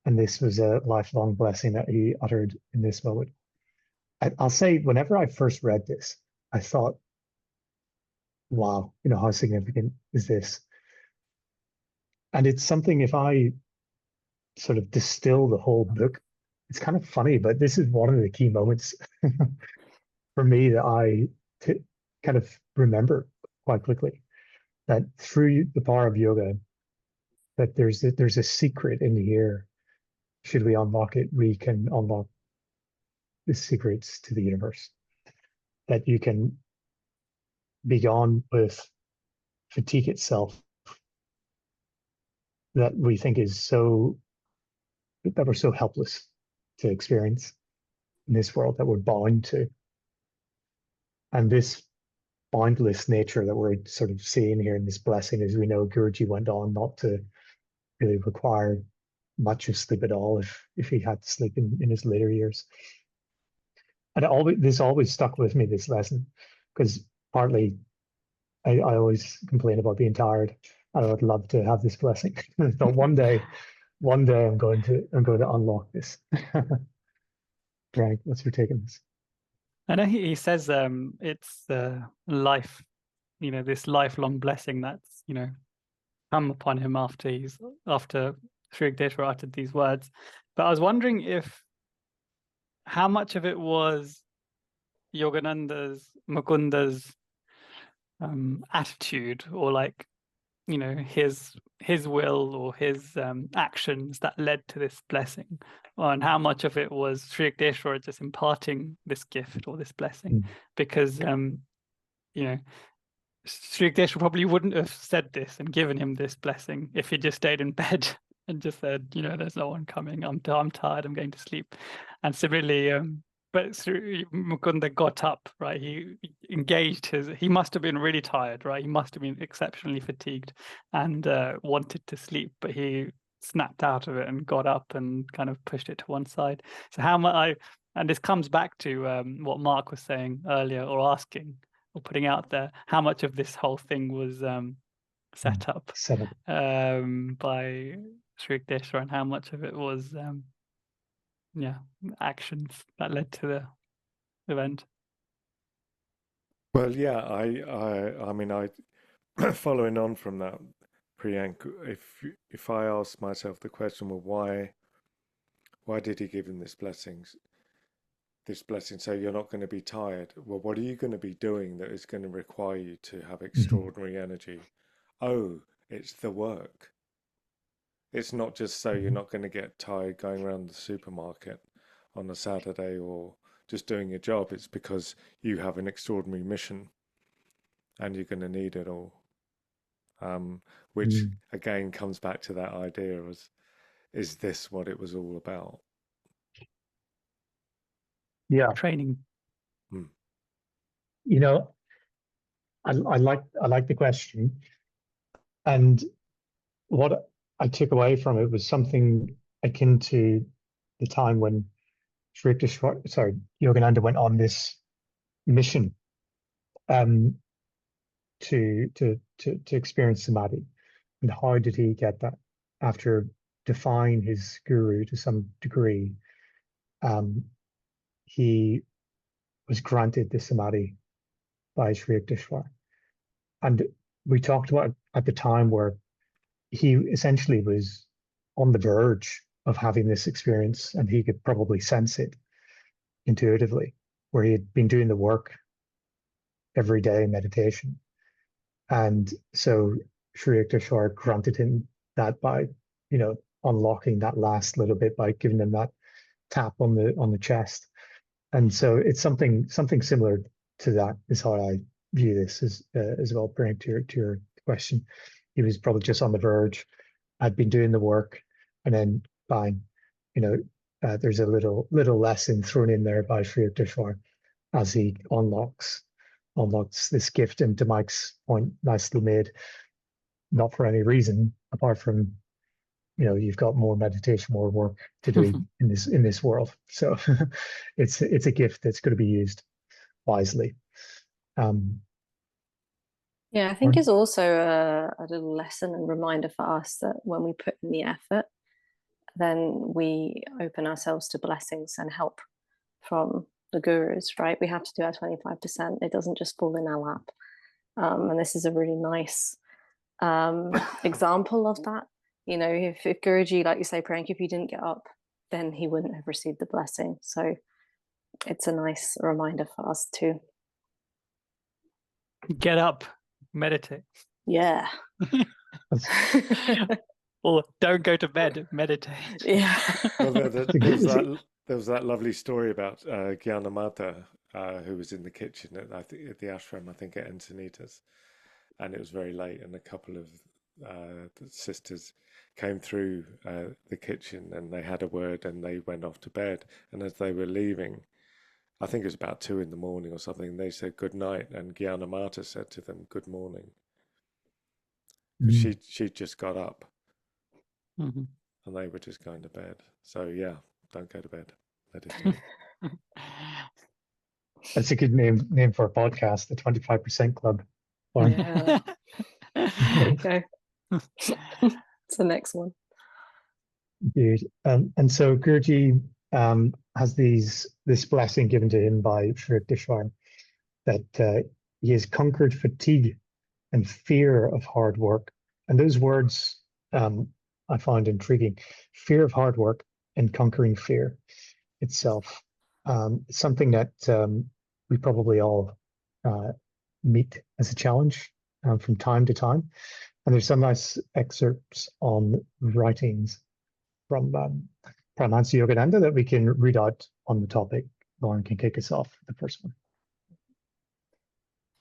Speaker 2: And this was a lifelong blessing that he uttered in this moment. I'll say, whenever I first read this, I thought, wow, how significant is this? And it's something, if I sort of distill the whole book, it's kind of funny, but this is one of the key moments for me that I kind of remember quite quickly, that through the power of yoga, that there's a secret in here. Should we unlock it, we can unlock the secrets to the universe. That you can be gone with fatigue itself, that we think is that we're so helpless to experience in this world, that we're bound to. And this boundless nature that we're sort of seeing here in this blessing, as we know, Guruji went on not to really require much of sleep at all if he had to sleep in his later years. And this always stuck with me, this lesson, because partly I always complain about being tired, and I would love to have this blessing. But one day I'm going to unlock this. Right, what's your take on this?
Speaker 1: I know he says it's life, this lifelong blessing that's come upon him after Sri Yukteswar uttered these words. But I was wondering how much of it was Yogananda's, Mukunda's attitude, or his will or his actions that led to this blessing, and how much of it was Sri Yukteswar just imparting this gift or this blessing. Because Sri Yukteswar probably wouldn't have said this and given him this blessing if he just stayed in bed and just said, there's no one coming, I'm tired, I'm going to sleep. And similarly, but Mukunda got up, right? He engaged he must have been really tired, right? He must have been exceptionally fatigued and wanted to sleep, but he snapped out of it and got up and kind of pushed it to one side. So and this comes back to what Mark was saying earlier, or asking, or putting out there, how much of this whole thing was set up by Sri Yukteswar, and how much of it was actions that led to the event.
Speaker 3: Well, yeah, I mean, following on from that, Priyank, if I ask myself the question, well, why did he give him this blessing? So you're not going to be tired. Well, what are you going to be doing that is going to require you to have extraordinary energy? Oh, it's the work. It's not just so you're not going to get tired going around the supermarket on a Saturday or just doing your job. It's because you have an extraordinary mission and you're going to need it all. Which again comes back to that idea of, is this what it was all about?
Speaker 2: Yeah.
Speaker 1: Training.
Speaker 2: I like the question. And what I took away from it was something akin to the time when Yogananda went on this mission to experience samadhi. And how did he get that? After define his guru to some degree, he was granted the samadhi by Sri Yukteswar. And we talked about at the time where he essentially was on the verge of having this experience, and he could probably sense it intuitively, where he had been doing the work every day in meditation. And so Sri Yukteswar granted him that by, unlocking that last little bit by giving him that tap on the chest. And so it's something similar to that is how I view this as well. Bringing to your question, he was probably just on the verge. I'd been doing the work, and then bang, there's a little lesson thrown in there by Sri Yukteswar as he unlocks this gift. And to Mike's point, nicely made, not for any reason apart from you've got more meditation, more work to do in this world. So it's a gift that's going to be used wisely.
Speaker 4: Yeah, I think it's also a little lesson and reminder for us that when we put in the effort, then we open ourselves to blessings and help from the gurus, right? We have to do our 25%. It doesn't just fall in our lap. And this is a really nice example of that. If Guruji, like you say, Priyank, if he didn't get up, then he wouldn't have received the blessing. So it's a nice reminder for us too.
Speaker 1: Get up, meditate.
Speaker 4: Yeah.
Speaker 1: Or don't go to bed, meditate.
Speaker 4: Yeah.
Speaker 3: Well, there was that lovely story about Yogananda, who was in the kitchen at the ashram, I think at Encinitas, and it was very late, and a couple of the sisters came through the kitchen, and they had a word, and they went off to bed. And as they were leaving, I think it was about 2 a.m. or something, they said good night, and Yogananda said to them good morning. She just got up, and they were just going to bed. So yeah, don't go to bed. Meditate.
Speaker 2: That's a good name for a podcast, the 25% Club.
Speaker 4: Yeah. There you go. It's the next one.
Speaker 2: Indeed. And so Guruji has this blessing given to him by Sri Yukteswar that he has conquered fatigue and fear of hard work. And those words I find intriguing. Fear of hard work and conquering fear itself. It's something that we probably all meet as a challenge from time to time. And there's some nice excerpts on writings from Paramahansa Yogananda that we can read out on the topic. Lauren can kick us off the first one.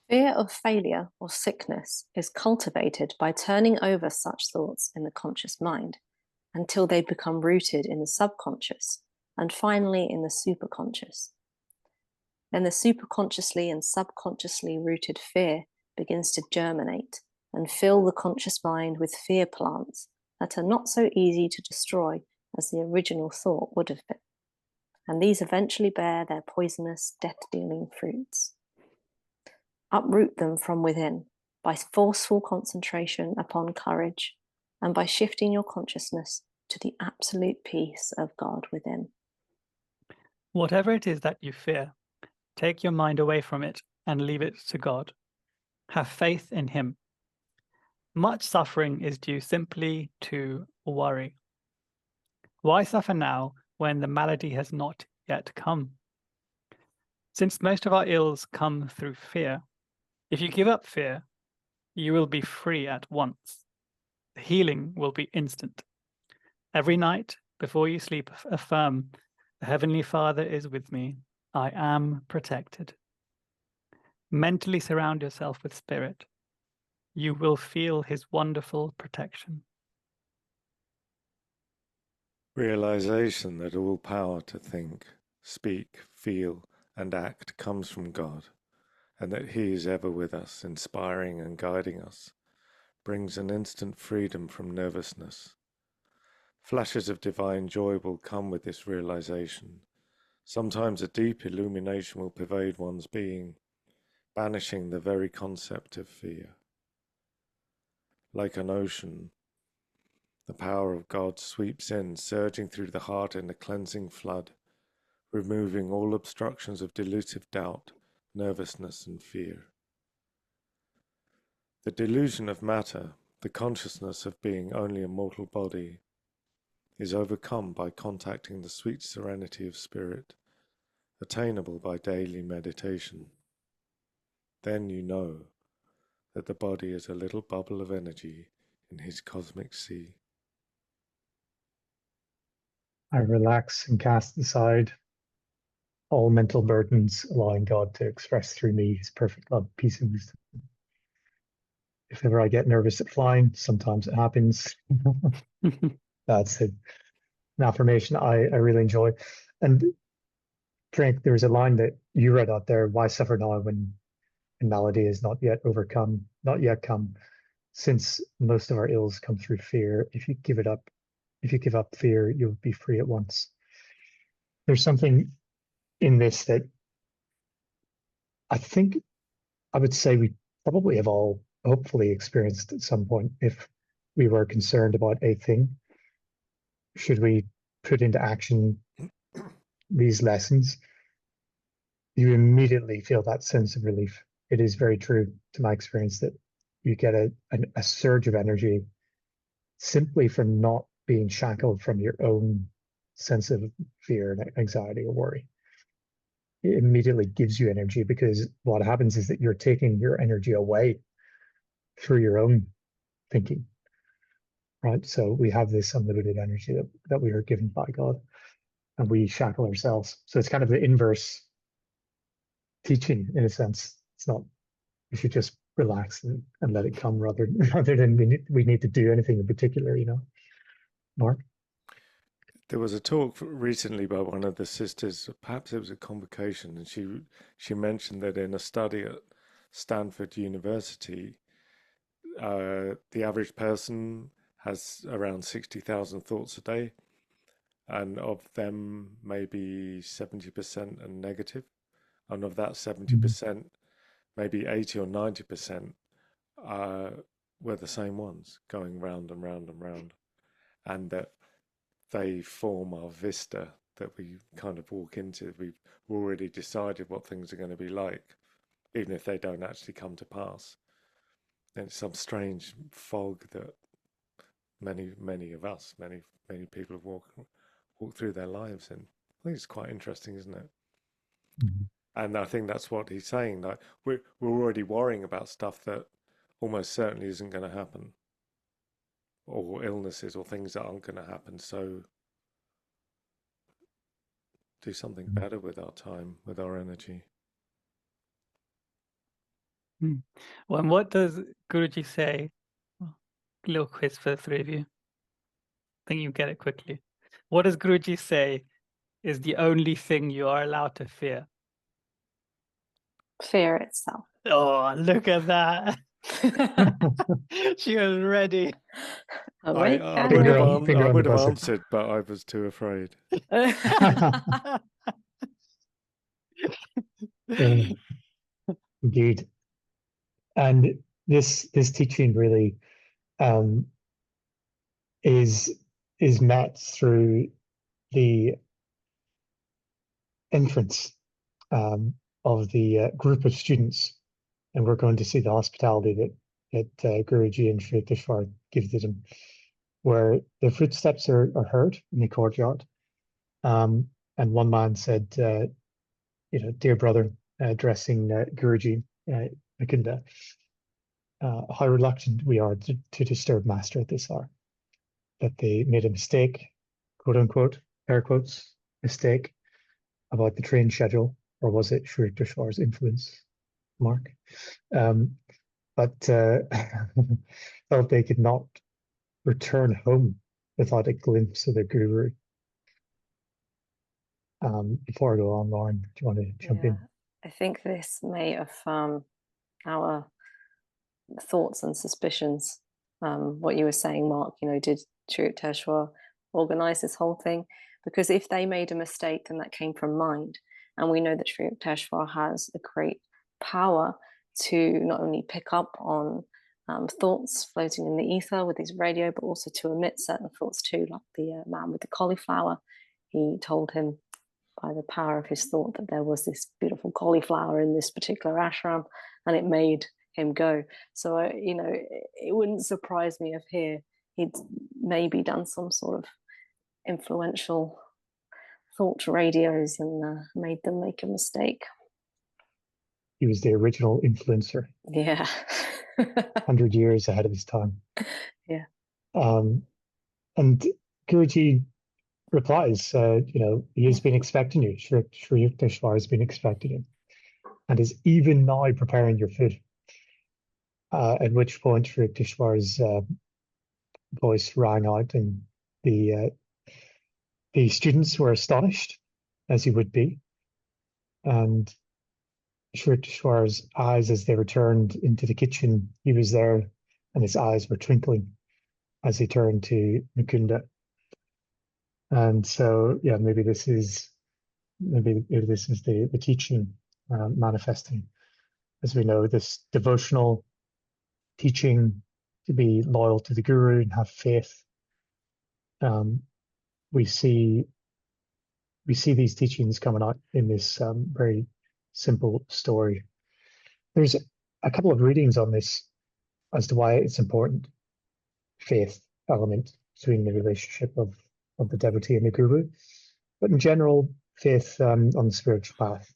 Speaker 4: Fear of failure or sickness is cultivated by turning over such thoughts in the conscious mind until they become rooted in the subconscious and finally in the superconscious. Then the superconsciously and subconsciously rooted fear begins to germinate and fill the conscious mind with fear plants that are not so easy to destroy as the original thought would have been. And these eventually bear their poisonous, death-dealing fruits. Uproot them from within by forceful concentration upon courage and by shifting your consciousness to the absolute peace of God within.
Speaker 1: Whatever it is that you fear, take your mind away from it and leave it to God. Have faith in Him. Much suffering is due simply to worry. Why suffer now when the malady has not yet come? Since most of our ills come through fear, if you give up fear, you will be free at once. The healing will be instant. Every night before you sleep, affirm, the Heavenly Father is with me. I am protected. Mentally surround yourself with spirit. You will feel His wonderful protection.
Speaker 3: Realization that all power to think, speak, feel, and act comes from God, and that He is ever with us, inspiring and guiding us, brings an instant freedom from nervousness. Flashes of divine joy will come with this realization. Sometimes a deep illumination will pervade one's being, banishing the very concept of fear. Like an ocean, The power of God sweeps in, surging through the heart in a cleansing flood, removing all obstructions of delusive doubt, nervousness, and fear. The delusion of matter, the consciousness of being only a mortal body, is overcome by contacting the sweet serenity of spirit, attainable by daily meditation. Then you know that the body is a little bubble of energy in his cosmic sea.
Speaker 2: I relax and cast aside all mental burdens, allowing God to express through me his perfect love, peace, and wisdom. If ever I get nervous at flying, sometimes it happens. That's an affirmation I really enjoy. And Frank, there was a line that you read out there: why suffer now when malady is not yet overcome, not yet come, since most of our ills come through fear. If you give up fear, you'll be free at once. There's something in this that I think I would say we probably have all hopefully experienced at some point. If we were concerned about a thing, should we put into action these lessons, you immediately feel that sense of relief. It is very true to my experience that you get a surge of energy simply from not being shackled from your own sense of fear and anxiety or worry. It immediately gives you energy, because what happens is that you're taking your energy away through your own thinking, right? So we have this unlimited energy that we are given by God, and we shackle ourselves. So it's kind of the inverse teaching in a sense. It's not, we should just relax and let it come, rather than we need to do anything in particular, Mark?
Speaker 3: There was a talk recently by one of the sisters, perhaps it was a convocation, and she mentioned that in a study at Stanford University, the average person has around 60,000 thoughts a day, and of them maybe 70% are negative, and of that 70%, maybe 80 or 90% were the same ones, going round and round and round, and that they form our vista that we kind of walk into. We've already decided what things are going to be like, even if they don't actually come to pass. And it's some strange fog that many of us, many people have walked through their lives in. I think it's quite interesting, isn't it?
Speaker 2: Mm-hmm.
Speaker 3: And I think that's what he's saying. Like we're already worrying about stuff that almost certainly isn't going to happen, or illnesses or things that aren't going to happen. So do something better with our time, with our energy.
Speaker 1: Well, and what does Guruji say? A little quiz for the three of you. I think you get it quickly. What does Guruji say is the only thing you are allowed to fear?
Speaker 4: Fear itself.
Speaker 1: Oh, look at that. She was ready.
Speaker 3: I would have answered, but I was too afraid.
Speaker 2: Indeed. And this teaching really is met through the entrance of the group of students, and we're going to see the hospitality that Guruji and Sri Yukteswar give to them, where the footsteps are heard in the courtyard, and one man said, dear brother, addressing Guruji, Mukunda, how reluctant we are to disturb Master at this hour. That they made a mistake, quote unquote, air quotes, mistake about the train schedule, or was it Sri Yukteswar's influence, Mark? But felt they could not return home without a glimpse of the Guru. Before I go on, Lauren, do you want to jump in?
Speaker 4: I think this may affirm our thoughts and suspicions. What you were saying, Mark, did Sri Yukteswar organize this whole thing? Because if they made a mistake, then that came from mind. And we know that Sri Yukteswar has a great power to not only pick up on thoughts floating in the ether with his radio, but also to emit certain thoughts too, like the man with the cauliflower. He told him by the power of his thought that there was this beautiful cauliflower in this particular ashram, and it made him go. So, it wouldn't surprise me if here he'd maybe done some sort of influential thought radios and made them make a mistake.
Speaker 2: He was the original influencer.
Speaker 4: Yeah.
Speaker 2: 100 years ahead of his time.
Speaker 4: Yeah.
Speaker 2: And Guruji replies, he has been expecting you. Sri Yukteswar has been expecting you and is even now preparing your food. At which point Sri Yukteswar's voice rang out, and the students were astonished, as he would be. And Sri Yukteswar's eyes, as they returned into the kitchen, he was there, and his eyes were twinkling as he turned to Mukunda. And so, yeah, maybe this is the teaching manifesting. As we know, this devotional teaching to be loyal to the Guru and have faith. We see these teachings coming out in this very simple story. There's a couple of readings on this as to why it's important. Faith element between the relationship of the devotee and the Guru, but in general, faith on the spiritual path.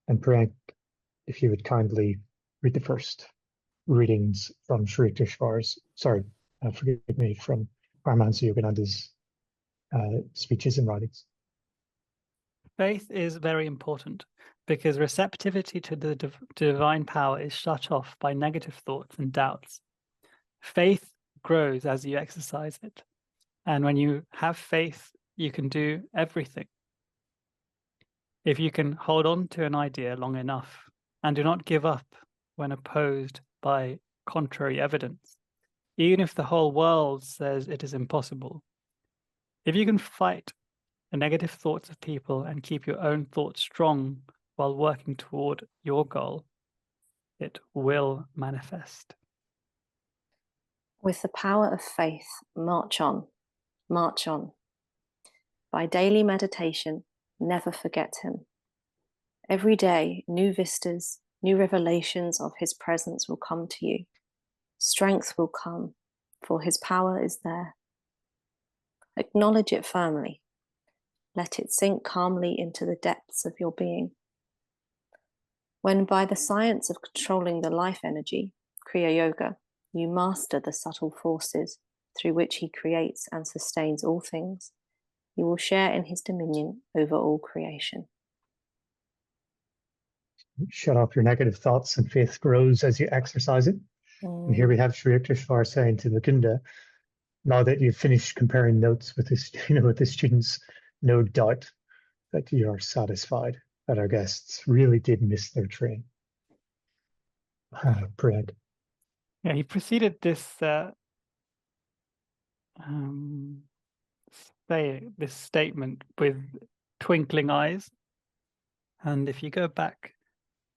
Speaker 2: And Priyank, if you would kindly read the first readings from Sri Yukteswar's, from Paramahansa Yogananda's speeches and writings.
Speaker 1: Faith is very important because receptivity to the divine power is shut off by negative thoughts and doubts. Faith grows as you exercise it. And when you have faith, you can do everything. If you can hold on to an idea long enough and do not give up when opposed by contrary evidence, even if the whole world says it is impossible. If you can fight the negative thoughts of people and keep your own thoughts strong while working toward your goal, it will manifest.
Speaker 4: With the power of faith, march on. March on. By daily meditation, never forget him. Every day, new vistas, new revelations of his presence will come to you. Strength will come, for his power is there. Acknowledge it firmly. Let it sink calmly into the depths of your being. When by the science of controlling the life energy, Kriya Yoga, you master the subtle forces through which he creates and sustains all things, you will share in his dominion over all creation.
Speaker 2: Shut off your negative thoughts, and faith grows as you exercise it. And here we have Sri Yukteswar saying to Mukunda, now that you've finished comparing notes with this, with the students, no doubt that you are satisfied that our guests really did miss their train. Bread.
Speaker 1: Yeah, he preceded this this statement with twinkling eyes. And if you go back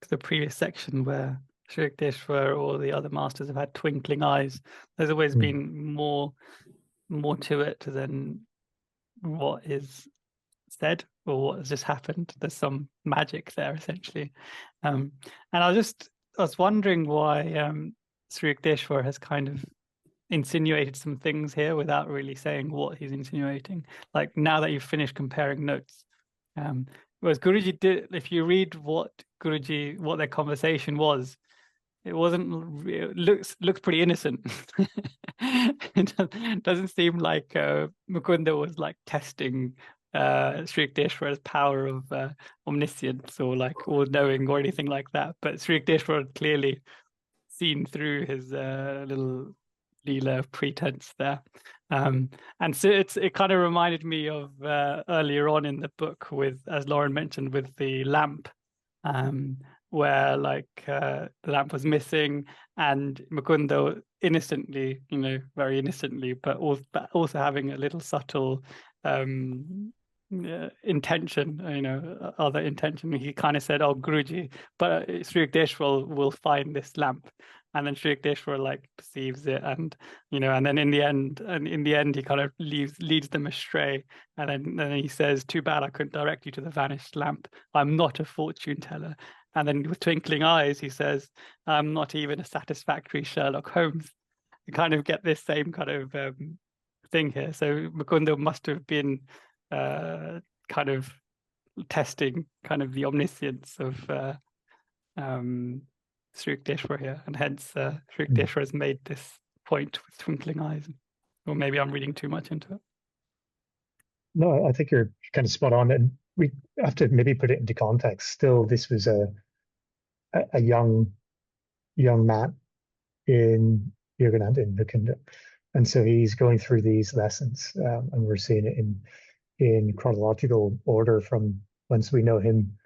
Speaker 1: to the previous section where Sri Yukteswar or the other masters have had twinkling eyes, there's always been more to it than what is said or what has just happened. There's some magic there, essentially. And I was wondering why Sri Yukteswar has kind of insinuated some things here without really saying what he's insinuating. Like, now that you've finished comparing notes, whereas Guruji did, if you read what their conversation was, it looks pretty innocent. It doesn't seem like Mukunda was like testing Sri Yukteswar's power of omniscience or like all-knowing or anything like that. But Sri Yukteswar had clearly seen through his little Leela of pretense there. And so it kind of reminded me of earlier on in the book with, as Lauren mentioned, with the lamp, where like the lamp was missing and Mukunda innocently, very innocently, but also having a little subtle intention, other intention. He kind of said, "Oh, Guruji, but Sri Yukteswar will find this lamp." and then Sri Yukteswar like perceives it, and and then in the end he kind of leads them astray, and then he says, "Too bad I couldn't direct you to the vanished lamp. I'm not a fortune teller." And then with twinkling eyes he says, "I'm not even a satisfactory Sherlock Holmes." You kind of get this same kind of thing here. So Mukunda must have been kind of testing kind of the omniscience of Sri Yukteswar here, and hence Sri Yukteswar has made this point with twinkling eyes. Or maybe I'm reading too much into it.
Speaker 2: No, I think you're kind of spot on, and we have to maybe put it into context. Still, this was a young man in Yogananda in Mukunda, and so he's going through these lessons, and we're seeing it in chronological order from once we know him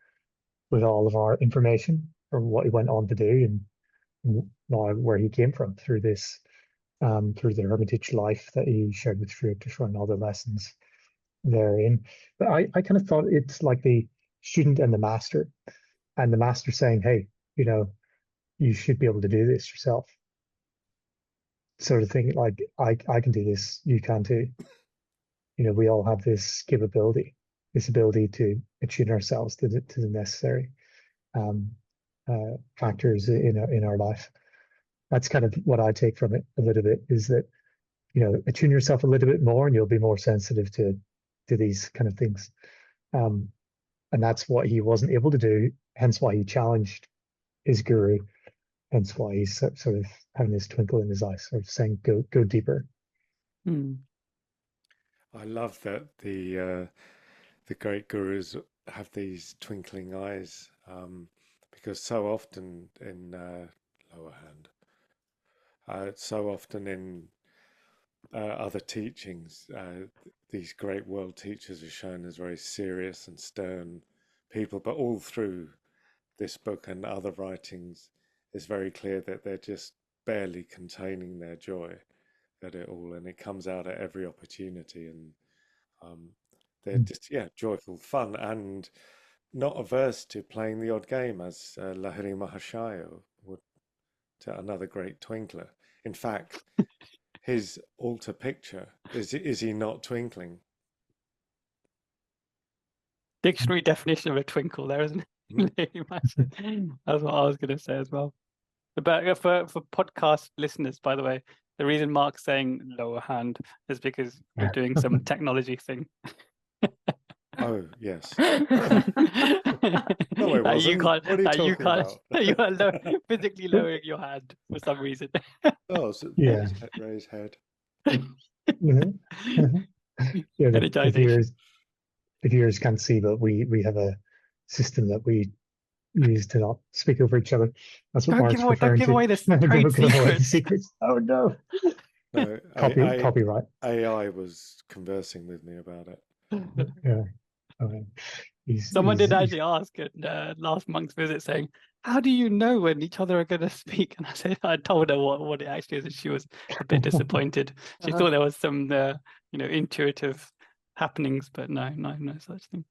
Speaker 2: with all of our information from what he went on to do and where he came from through this, through the hermitage life that he shared with Sri Yukteswar and all the lessons therein. But I kind of thought it's like the student and the master saying, "Hey, you should be able to do this yourself," sort of thing. Like I can do this, you can too. We all have this capability, this ability to attune ourselves to the necessary factors in our life. That's kind of what I take from it a little bit, is that attune yourself a little bit more, and you'll be more sensitive to these kind of things. And that's what he wasn't able to do. Hence why he challenged his guru. Hence why he's sort of having this twinkle in his eye, sort of saying, "Go deeper."
Speaker 3: I love that the great gurus have these twinkling eyes, because so often in lower hand, so often in other teachings, these great world teachers are shown as very serious and stern people, but all through this book and other writings, it's very clear that they're just barely containing their joy at it all, and it comes out at every opportunity, and they're just joyful, fun, and not averse to playing the odd game, as Lahiri Mahashaya would, to another great twinkler. In fact, his altar picture, is he not twinkling?
Speaker 1: Dictionary definition of a twinkle there, isn't it? That's what I was going to say as well. But for podcast listeners, by the way, the reason Mark's saying lower hand is because we're doing some technology thing.
Speaker 3: Oh, yes. No, it wasn't.
Speaker 1: You can't,
Speaker 3: what are you talking about?
Speaker 1: You are physically lowering your hand for some reason.
Speaker 3: Oh, so
Speaker 2: Yeah.
Speaker 3: raise head.
Speaker 2: Yeah,
Speaker 1: Energization.
Speaker 2: the viewers can't see, but we have a system that we use to not speak over each other. That's what Mark's referring to.
Speaker 1: Don't give away the trade
Speaker 2: secrets. Oh no.
Speaker 3: No,
Speaker 2: Copyright.
Speaker 3: AI was conversing with me about it.
Speaker 2: Yeah.
Speaker 1: Someone did actually ask at last monk's visit, saying, "How do you know when each other are going to speak?" And I told her what it actually is, and she was a bit disappointed. She thought there was some intuitive happenings, but no such thing.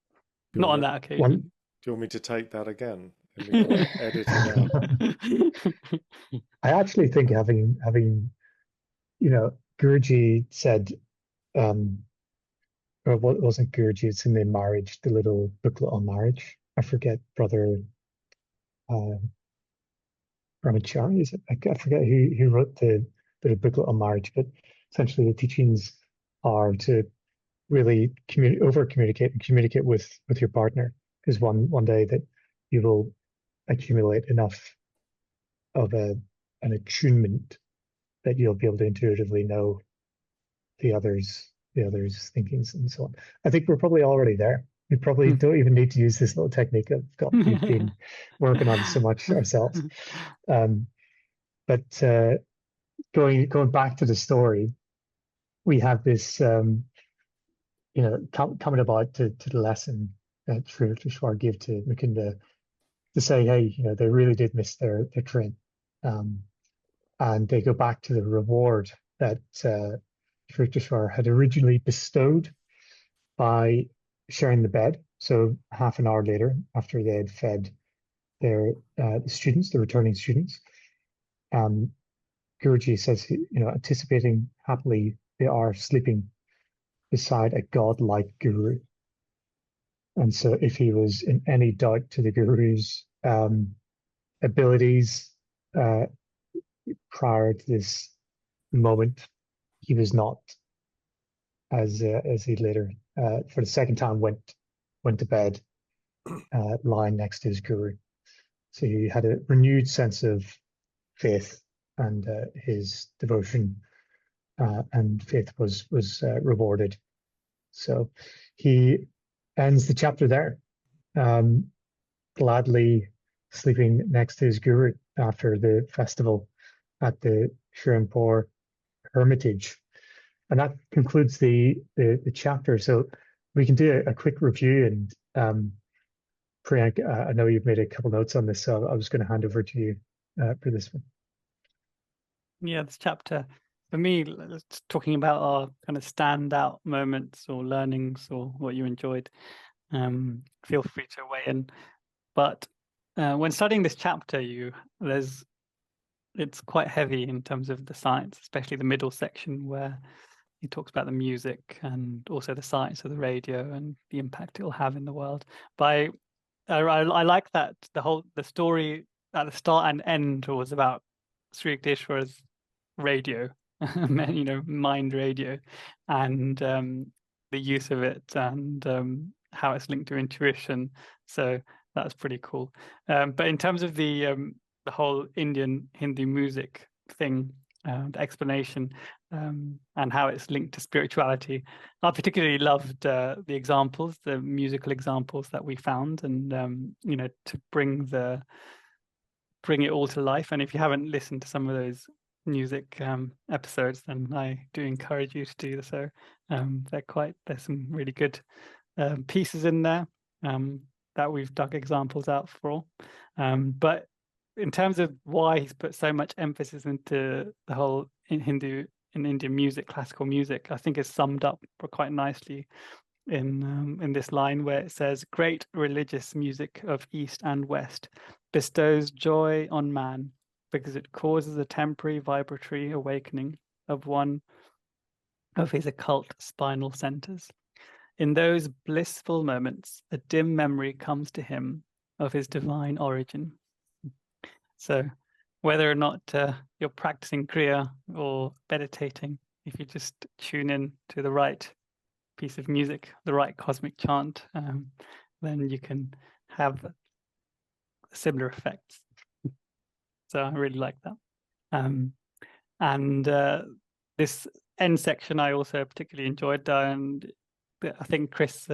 Speaker 1: Not on that occasion.
Speaker 3: Do you want me to take that again? Edit it out.
Speaker 2: I actually think having Guruji said, or what wasn't Guruji, it's in the marriage, the little booklet on marriage. I forget, Brother Brahmachari, is it? I forget who wrote the booklet on marriage, but essentially the teachings are to really over communicate and communicate with your partner, because one day that you will accumulate enough of an attunement that you'll be able to intuitively know the others thinkings and so on. I think we're probably already there. We probably don't even need to use this little technique that we've been working on so much ourselves. But going back to the story, we have this coming about to the lesson that Sri Yukteswar gave to Mukunda, to say, hey, they really did miss their train, and they go back to the reward that Sri Yukteswar had originally bestowed by sharing the bed. So half an hour later, after they had fed their the returning students, Guruji says, anticipating happily, they are sleeping beside a god-like guru. And so if he was in any doubt to the guru's abilities prior to this moment, he was not, as he later, for the second time, went to bed lying next to his guru. So he had a renewed sense of faith, and his devotion and faith was rewarded. So he ends the chapter there, gladly sleeping next to his guru after the festival at the Shrimpur Hermitage. And that concludes the chapter. So we can do a quick review. And Priyank, I know you've made a couple notes on this, so I was going to hand over to you for this one.
Speaker 1: Yeah, this chapter, for me, it's talking about our kind of standout moments or learnings or what you enjoyed. Feel free to weigh in. But when studying this chapter, it's quite heavy in terms of the science, especially the middle section where he talks about the music and also the science of the radio and the impact it will have in the world. But I like that the story at the start and end was about Sri Yukteswar's radio, mind radio, and the use of it and how it's linked to intuition. So that's pretty cool. But in terms of the whole Indian Hindu music thing, the explanation and how it's linked to spirituality, I particularly loved the examples, the musical examples that we found, and to bring it all to life. And if you haven't listened to some of those music episodes, then I do encourage you to do so. There's some really good pieces in there that we've dug examples out for. But in terms of why he's put so much emphasis into the whole Indian music, classical music, I think is summed up quite nicely in this line where it says, "Great religious music of East and West bestows joy on man because it causes a temporary vibratory awakening of one of his occult spinal centers. In those blissful moments, a dim memory comes to him of his divine origin." So whether or not you're practicing Kriya or meditating, if you just tune in to the right piece of music, the right cosmic chant, then you can have similar effects. So I really like that. And this end section I also particularly enjoyed. And I think, Chris,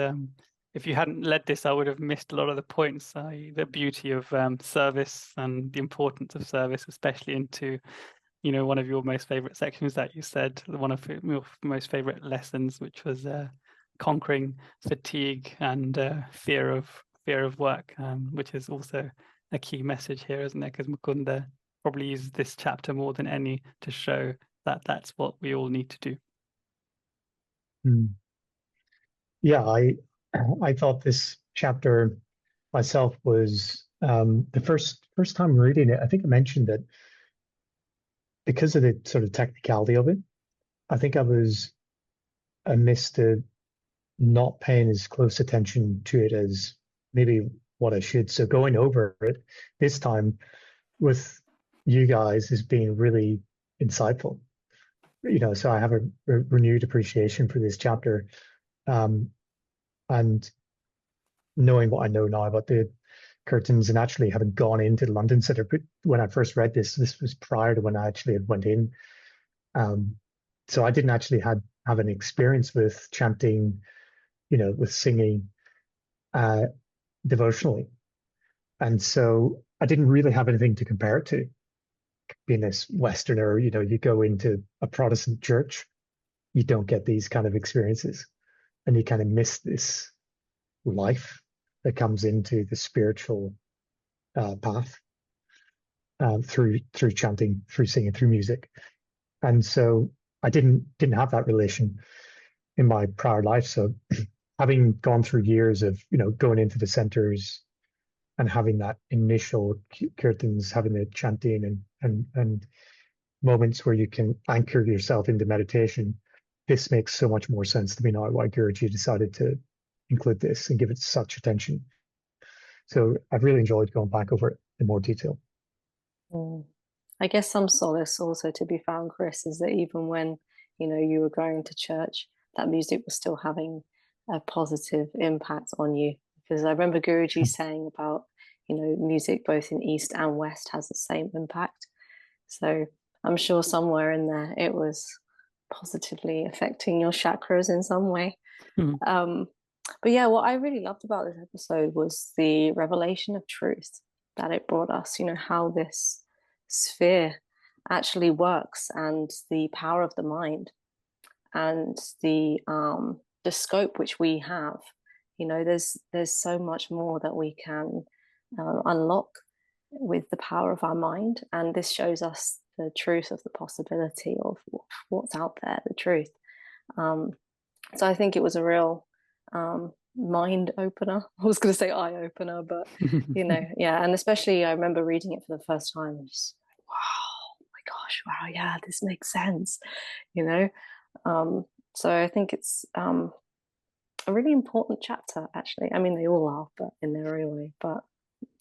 Speaker 1: if you hadn't led this, I would have missed a lot of the points, the beauty of service and the importance of service, especially into, one of your most favorite sections that you said, one of your most favorite lessons, which was conquering fatigue and fear of work, which is also a key message here, isn't it? Because Mukunda probably uses this chapter more than any to show that that's what we all need to do.
Speaker 2: Yeah, I thought this chapter myself was the first time reading it. I think I mentioned that because of the sort of technicality of it, I think I missed not paying as close attention to it as maybe what I should. So going over it this time with you guys has been really insightful. So I have a renewed appreciation for this chapter. And knowing what I know now about the kirtans and actually having gone into the London Centre, but when I first read this was prior to when I actually had went in. So I didn't actually have an experience with chanting, with singing devotionally. And so I didn't really have anything to compare it to. Being this Westerner, you go into a Protestant church, you don't get these kind of experiences. And you kind of miss this life that comes into the spiritual path through chanting, through singing, through music. And so I didn't have that relation in my prior life. So having gone through years of going into the centers and having that initial kirtans, having the chanting and moments where you can anchor yourself into meditation. This makes so much more sense to me now why Guruji decided to include this and give it such attention. So I've really enjoyed going back over it in more detail.
Speaker 4: I guess some solace also to be found, Chris, is that even when, you know, you were going to church, that music was still having a positive impact on you. Because I remember Guruji saying about, you know, music both in East and West has the same impact. So I'm sure somewhere in there it was positively affecting your chakras in some way. But yeah, what I really loved about this episode was the revelation of truth that it brought us, you know, how this sphere actually works and the power of the mind and the scope which we have. You know, there's so much more that we can unlock with the power of our mind, and this shows us the truth of the possibility of what's out there, the truth. So I think it was a real mind opener. I was going to say eye opener, but you know, yeah. And especially I remember reading it for the first time and just, wow, oh my gosh, wow, yeah, this makes sense, you know. So I think it's a really important chapter, actually. I mean, they all are, but in their own way, but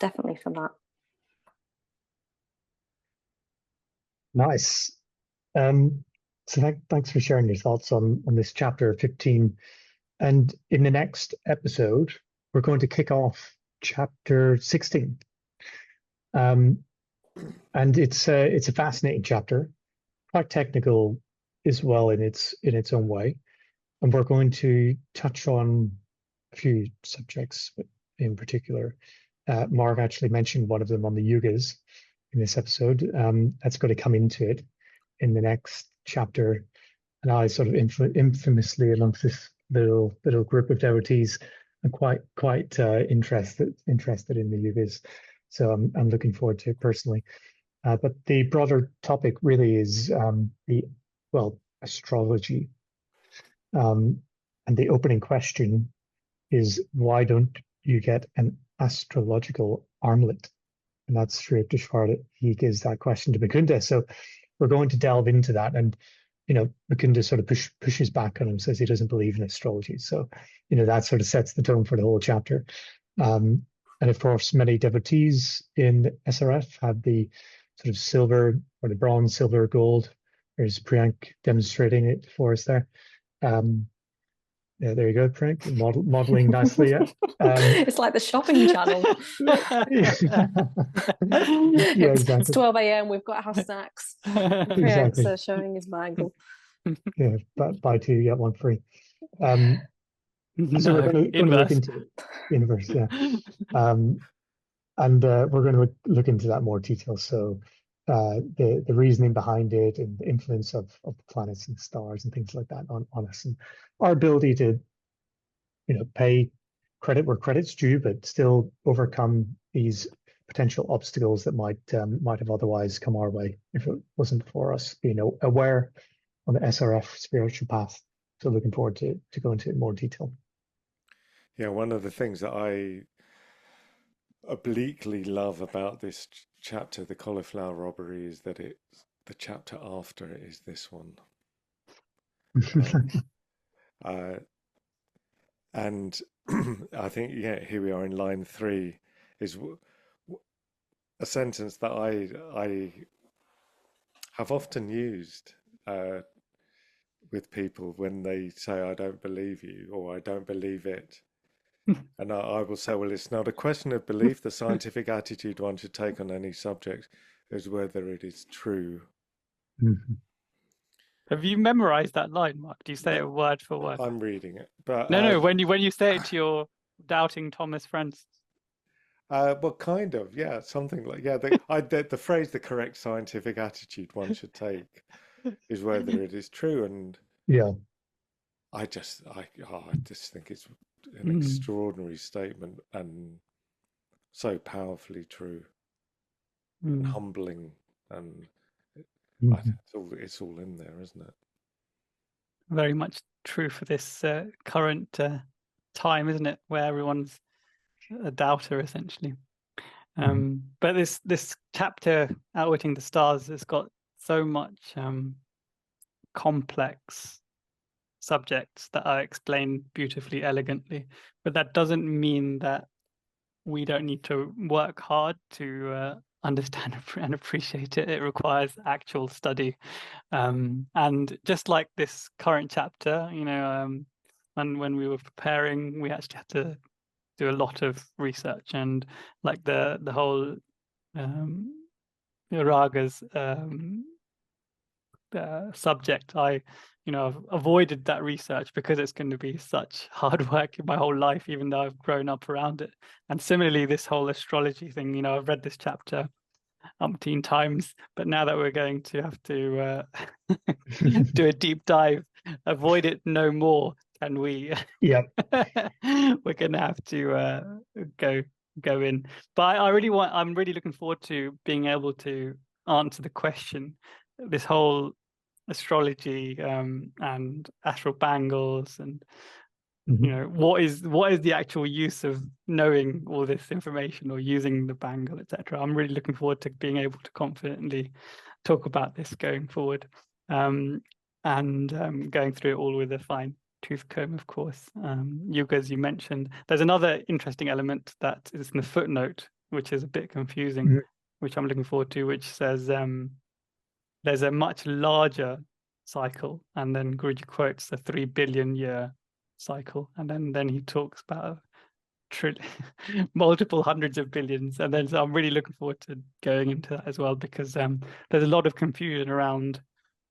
Speaker 4: definitely for that.
Speaker 2: Nice. So thanks for sharing your thoughts on this chapter 15. And in the next episode, we're going to kick off chapter 16. And it's a fascinating chapter, quite technical as well in its own way. And we're going to touch on a few subjects in particular. Mark actually mentioned one of them on the yugas in this episode. That's going to come into it in the next chapter. And I sort of infamously amongst this little group of devotees, I'm quite interested in the yugas. So I'm looking forward to it personally. But the broader topic really is astrology. And the opening question is, why don't you get an astrological armlet? And that's Sri Yukteswar. He gives that question to Mukunda. So we're going to delve into that. And, you know, Mukunda sort of pushes back on him, says he doesn't believe in astrology. So, you know, that sort of sets the tone for the whole chapter. And of course, many devotees in SRF have the sort of silver or the bronze, silver, gold. There's Priyank demonstrating it for us there. Yeah, there you go, Priyank, modeling nicely. Yeah.
Speaker 4: It's like the shopping channel.
Speaker 2: Yeah, exactly.
Speaker 4: It's 12 a.m. We've got our snacks. Priyank's showing his bangle.
Speaker 2: Yeah, buy two, get one free. So we're going to look into inverse, yeah. And we're going to look into that more detail. So the reasoning behind it and the influence of the planets and stars and things like that on us, and our ability to, you know, pay credit where credit's due, but still overcome these potential obstacles that might have otherwise come our way if it wasn't for us being aware on the SRF spiritual path. So looking forward to go into it in more detail.
Speaker 3: Yeah, one of the things that I obliquely love about this chapter, the cauliflower robbery, is that the chapter after it is this one. And I think, yeah, here we are in line 3, is a sentence that I have often used with people when they say, I don't believe you, or I don't believe it. And I will say, well, it's not a question of belief. The scientific attitude one should take on any subject is whether it is true.
Speaker 2: Mm-hmm.
Speaker 3: Have
Speaker 1: you memorized that line, Mark? Do you say it word for word?
Speaker 3: I'm reading it, but
Speaker 1: no. When you say it to your doubting Thomas friends.
Speaker 3: Well, kind of, yeah, something like, yeah. The phrase "the correct scientific attitude one should take" is whether it is true, and
Speaker 2: yeah,
Speaker 3: I just think it's an extraordinary statement and so powerfully true, and humbling, and it's all in there, isn't it?
Speaker 1: Very much true for this current time, isn't it? Where everyone's a doubter, essentially. But this chapter, Outwitting the Stars, has got so much complex subjects that are explained beautifully, elegantly. But that doesn't mean that we don't need to work hard to understand and appreciate it. It requires actual study. And just like this current chapter, and when we were preparing, we actually had to do a lot of research, and like the whole ragas subject, I've avoided that research because it's going to be such hard work in my whole life, even though I've grown up around it. And similarly, this whole astrology thing, I've read this chapter umpteen times, but now that we're going to have to do a deep dive, avoid it no more, can we?
Speaker 2: Yeah.
Speaker 1: We're gonna have to go in. But I'm really looking forward to being able to answer the question, this whole astrology and astral bangles, and what is the actual use of knowing all this information or using the bangle, etc. I'm really looking forward to being able to confidently talk about this going forward, and going through it all with a fine tooth comb, of course. Yuga, as you mentioned, there's another interesting element that is in the footnote, which is a bit confusing, which I'm looking forward to, which says there's a much larger cycle, and then Guruji quotes a 3 billion year cycle, and then he talks about multiple hundreds of billions, and then so I'm really looking forward to going into that as well, because there's a lot of confusion around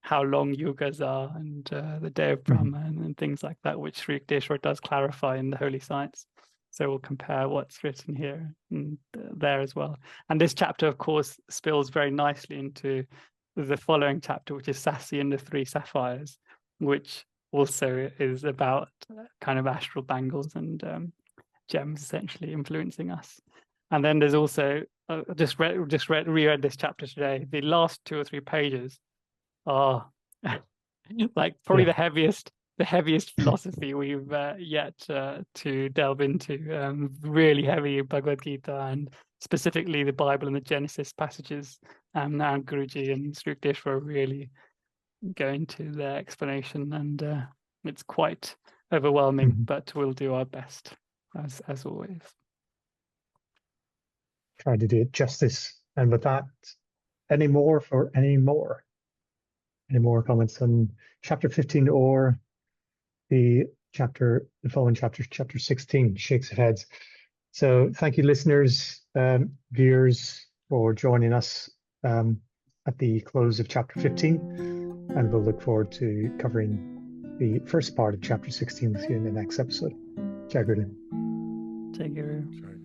Speaker 1: how long yugas are, and the day of Brahma, and things like that, which Sri Yukteswar does clarify in the Holy Science. So we'll compare what's written here and there as well. And this chapter, of course, spills very nicely into the following chapter, which is Sasi and the 3 sapphires, which also is about kind of astral bangles and gems essentially influencing us. And then there's also reread this chapter today. The last 2 or 3 pages are like probably the heaviest philosophy we've yet to delve into. Really heavy Bhagavad Gita, and specifically the Bible and the Genesis passages. Now Guruji and Sri Yukteswar really go into their explanation, and it's quite overwhelming, but we'll do our best as always.
Speaker 2: Try to do it justice. And with that, any more comments on chapter 15 or the following chapter, chapter 16, Shakes of Heads? So thank you, listeners, viewers, for joining us at the close of chapter 15, and we'll look forward to covering the first part of chapter 16 with you in the next episode. Jai Guru.
Speaker 1: Jai Guru.